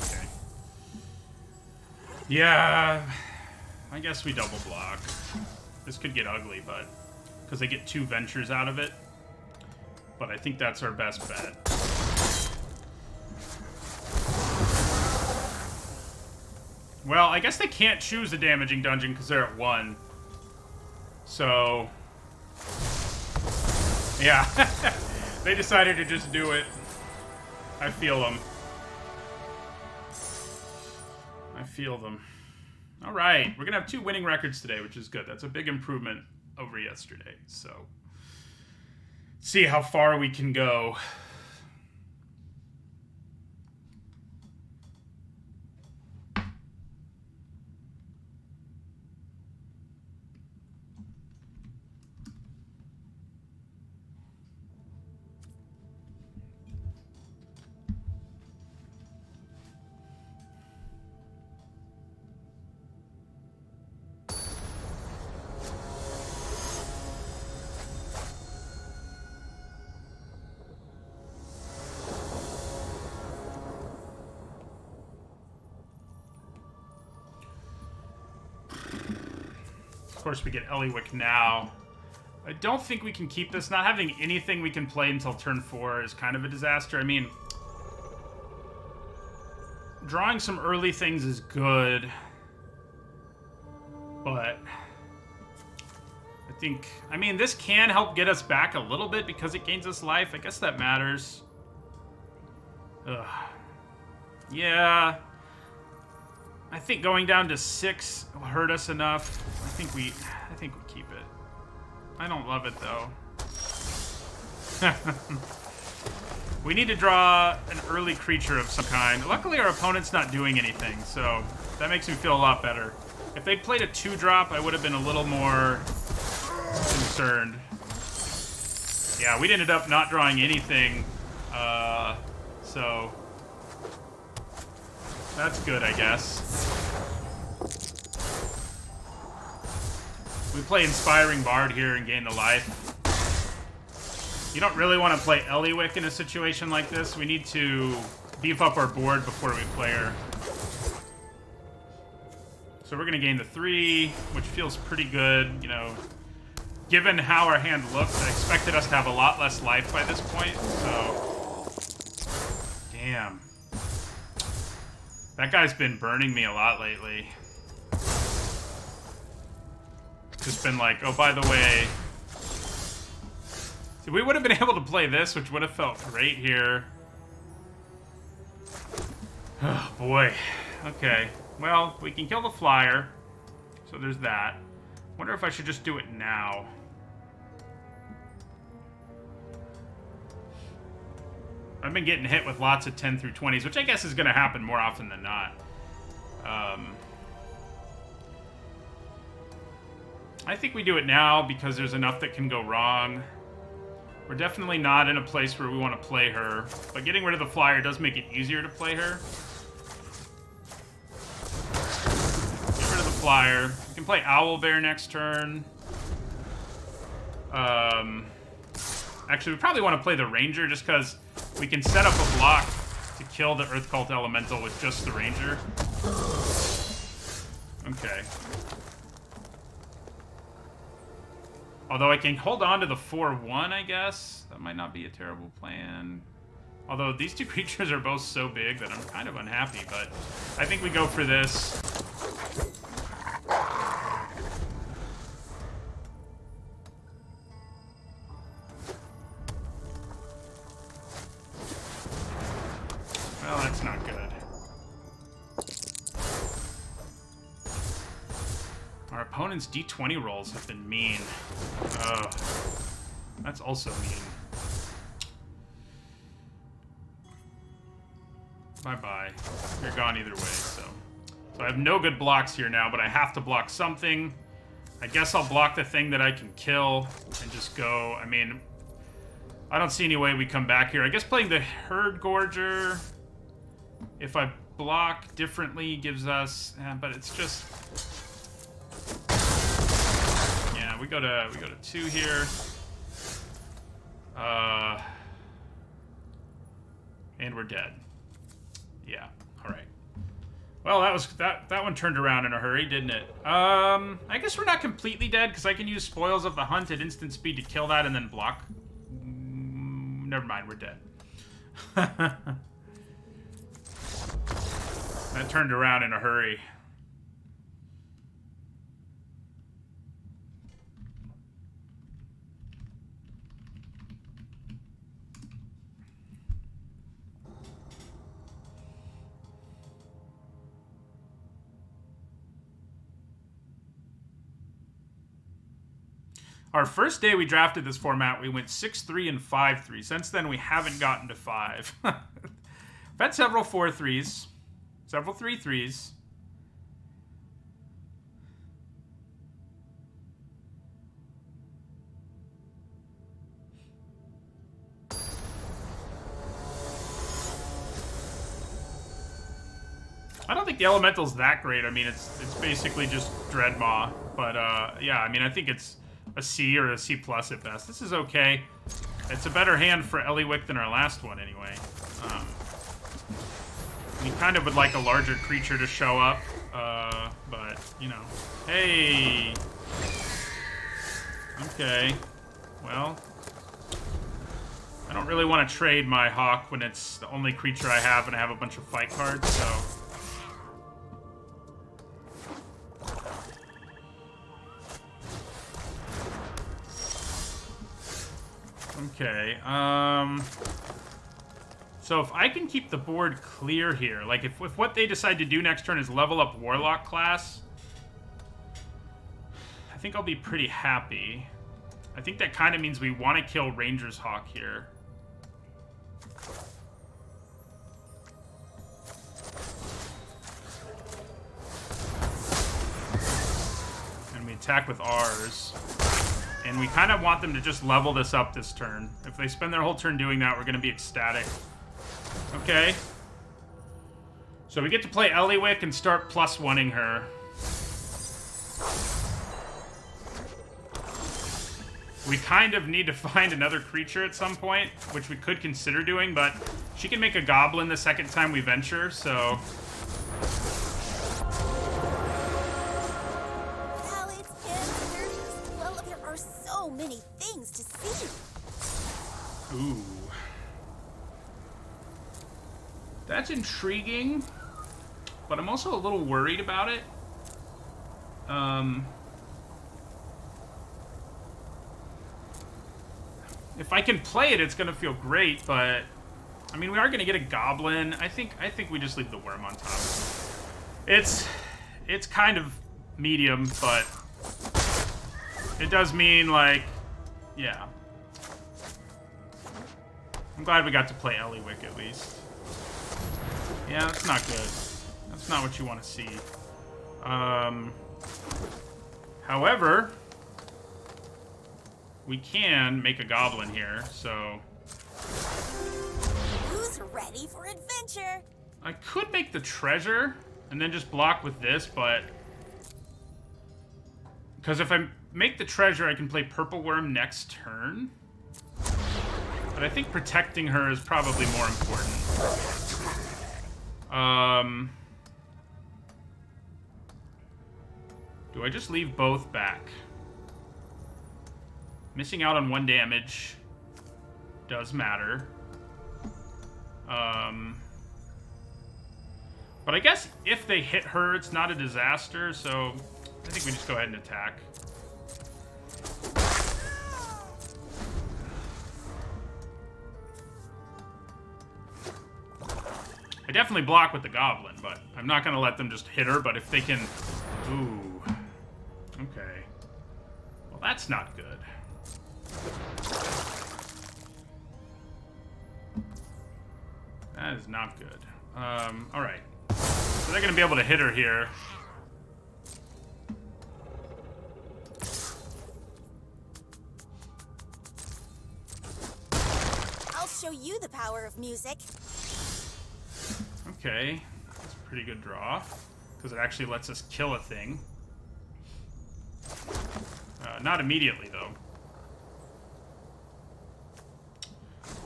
S1: Okay. Yeah, I guess we double block. This could get ugly, but... because they get 2 ventures out of it. But I think that's our best bet. Well, I guess they can't choose the damaging dungeon because they're at 1. So... yeah. They decided to just do it. I feel them. I feel them. Alright, we're gonna have 2 winning records today, which is good. That's a big improvement over yesterday, so... see how far we can go. Of course, we get Eliwick now. I don't think we can keep this. Not having anything we can play until turn 4 is kind of a disaster. I mean, drawing some early things is good, but I think... I mean, this can help get us back a little bit because it gains us life. I guess that matters. Ugh. Yeah... I think going down to 6 will hurt us enough. I think we keep it. I don't love it though. We need to draw an early creature of some kind. Luckily our opponent's not doing anything, so that makes me feel a lot better. If they'd played a 2-drop, I would have been a little more concerned. Yeah, we'd ended up not drawing anything, so... that's good, I guess. We play Inspiring Bard here and gain the life. You don't really want to play Eliwick in a situation like this. We need to beef up our board before we play her. So we're going to gain the 3, which feels pretty good. You know, given how our hand looked, I expected us to have a lot less life by this point, so... damn. That guy's been burning me a lot lately. Just been like, oh, by the way... see, we would have been able to play this, which would have felt great here. Oh, boy. Okay. Well, we can kill the flyer. So there's that. Wonder if I should just do it now. I've been getting hit with lots of 10 through 20s, which I guess is going to happen more often than not. I think we do it now because there's enough that can go wrong. We're definitely not in a place where we want to play her, but getting rid of the flyer does make it easier to play her. Get rid of the flyer. We can play Owlbear next turn. Actually, we probably want to play the Ranger just because we can set up a block to kill the Earth Cult Elemental with just the Ranger. Okay. Although I can hold on to the 4-1, I guess. That might not be a terrible plan. Although these 2 creatures are both so big that I'm kind of unhappy, but I think we go for this. Well, that's not good. Our opponent's D20 rolls have been mean. Ugh. That's also mean. Bye-bye. You're gone either way, so I have no good blocks here now, but I have to block something. I guess I'll block the thing that I can kill and just go. I mean, I don't see any way we come back here. I guess playing the Herd Gorger, if I block differently, gives us... but it's just... Yeah, we go to 2 here. And we're dead. Yeah, alright. Well, that one turned around in a hurry, didn't it? I guess we're not completely dead, because I can use Spoils of the Hunt at instant speed to kill that and then block. Never mind, we're dead. That turned around in a hurry. Our first day we drafted this format, we went 6-3 and 5-3. Since then, we haven't gotten to 5. We've had several 4-3s, several 3-3s. I don't think the Elemental's that great. I mean, it's basically just Dreadmaw. But, yeah, I mean, I think it's a C or a C+ at best. This is okay. It's a better hand for Eliwick than our last one, anyway. We kind of would like a larger creature to show up, but, you know. Hey! Okay. Well, I don't really want to trade my Hawk when it's the only creature I have and I have a bunch of fight cards, so... Okay, so if I can keep the board clear here, like if what they decide to do next turn is level up Warlock class, I think I'll be pretty happy. I think that kind of means we want to kill Ranger's Hawk here. And we attack with ours. And we kind of want them to just level this up this turn. If they spend their whole turn doing that, we're going to be ecstatic. Okay. So we get to play Eliwick and start +1ing her. We kind of need to find another creature at some point, which we could consider doing, but she can make a goblin the second time we venture, so...
S2: Many things to see.
S1: Ooh. That's intriguing, but I'm also a little worried about it. If I can play it, it's gonna feel great, but I mean, we are gonna get a goblin. I think we just leave the worm on top. It's kind of medium, but it does mean, like, yeah. I'm glad we got to play Eliwick, at least. Yeah, that's not good. That's not what you want to see. However, we can make a goblin here, so...
S2: Who's ready for adventure?
S1: I could make the treasure, and then just block with this, but... Because if I make the treasure, I can play Purple Worm next turn. But I think protecting her is probably more important. Do I just leave both back? Missing out on 1 damage does matter. But I guess if they hit her, it's not a disaster, so I think we just go ahead and attack. I definitely block with the goblin, but I'm not going to let them just hit her, but if they can... Ooh. Okay. Well, that's not good. That is not good. Alright. So they're going to be able to hit her here.
S2: I'll show you the power of music.
S1: Okay. That's a pretty good draw. Because it actually lets us kill a thing. Not immediately, though.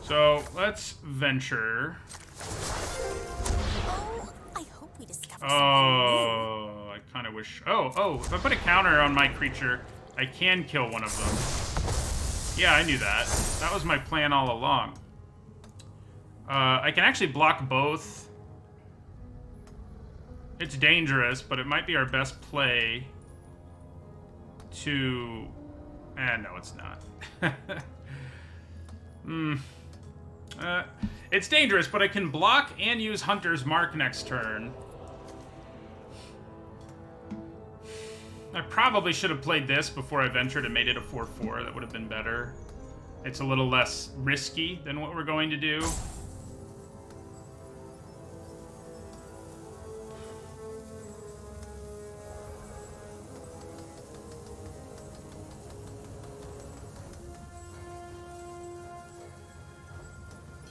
S1: So, let's venture.
S2: Oh, I hope we discover something
S1: Oh, I kind of wish... Oh, if I put a counter on my creature, I can kill one of them. Yeah, I knew that. That was my plan all along. I can actually block both. It's dangerous, but it might be our best play to... no, it's not. It's dangerous, but I can block and use Hunter's Mark next turn. I probably should have played this before I ventured and made it a 4-4. That would have been better. It's a little less risky than what we're going to do.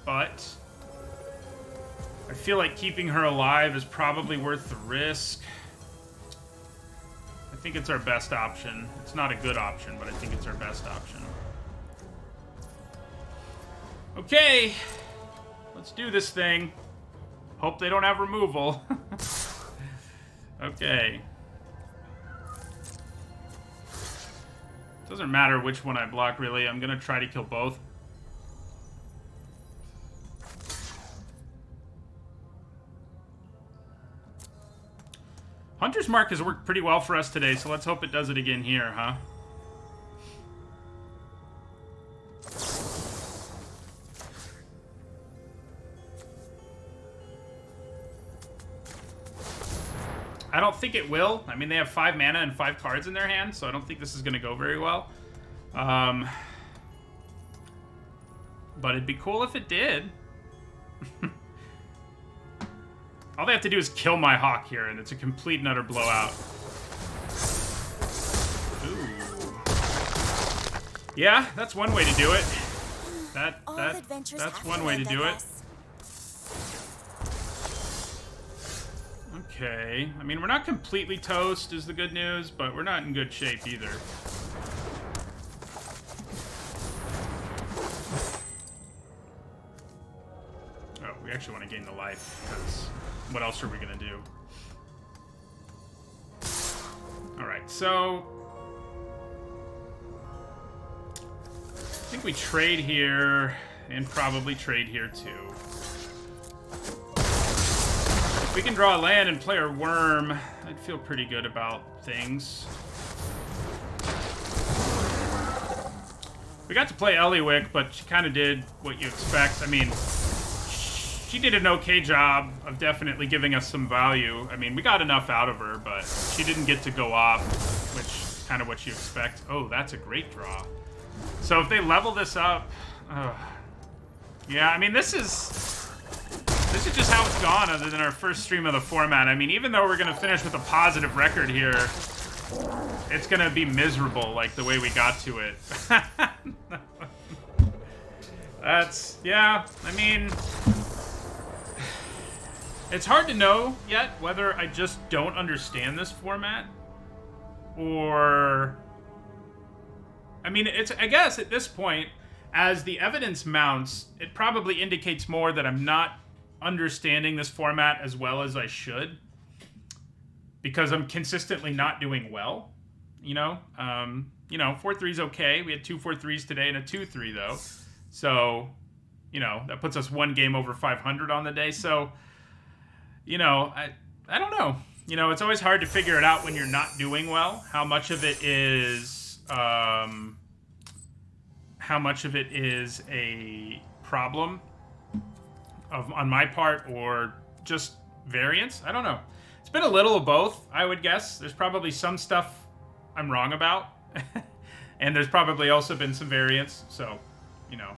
S1: But I feel like keeping her alive is probably worth the risk. I think it's our best option. It's not a good option, but I think it's our best option. Okay, let's do this thing. Hope they don't have removal. Okay. Doesn't matter which one I block, really. I'm gonna try to kill both. Hunter's Mark has worked pretty well for us today, so let's hope it does it again here, huh? I don't think it will. I mean, they have 5 mana and 5 cards in their hand, so I don't think this is going to go very well. But it'd be cool if it did. All they have to do is kill my Hawk here, and it's a complete and utter blowout. Ooh. Yeah, that's one way to do it. That's one way to do it. Okay. I mean, we're not completely toast, is the good news, but we're not in good shape either. Oh, we actually want to gain the life, because what else are we going to do? Alright, so... I think we trade here, and probably trade here too. If we can draw a land and play our worm, I'd feel pretty good about things. We got to play Eliwick, but she kind of did what you expect. I mean, she did an okay job of definitely giving us some value. I mean, we got enough out of her, but she didn't get to go off, which is kind of what you expect. Oh, that's a great draw. So if they level this up... yeah, I mean, this is just how it's gone other than our first stream of the format. I mean, even though we're going to finish with a positive record here, it's going to be miserable, like the way we got to it. Yeah, I mean... It's hard to know yet whether I just don't understand this format, or... I mean, I guess at this point, as the evidence mounts, it probably indicates more that I'm not understanding this format as well as I should, because I'm consistently not doing well, you know? 4-3's okay. We had 2 4-3s today and a 2-3, though. So, that puts us 1 game over 500 on the day. So, I don't know. It's always hard to figure it out when you're not doing well. How much of it is a problem on my part, or just variance? I don't know. It's been a little of both, I would guess. There's probably some stuff I'm wrong about, and there's probably also been some variance. So,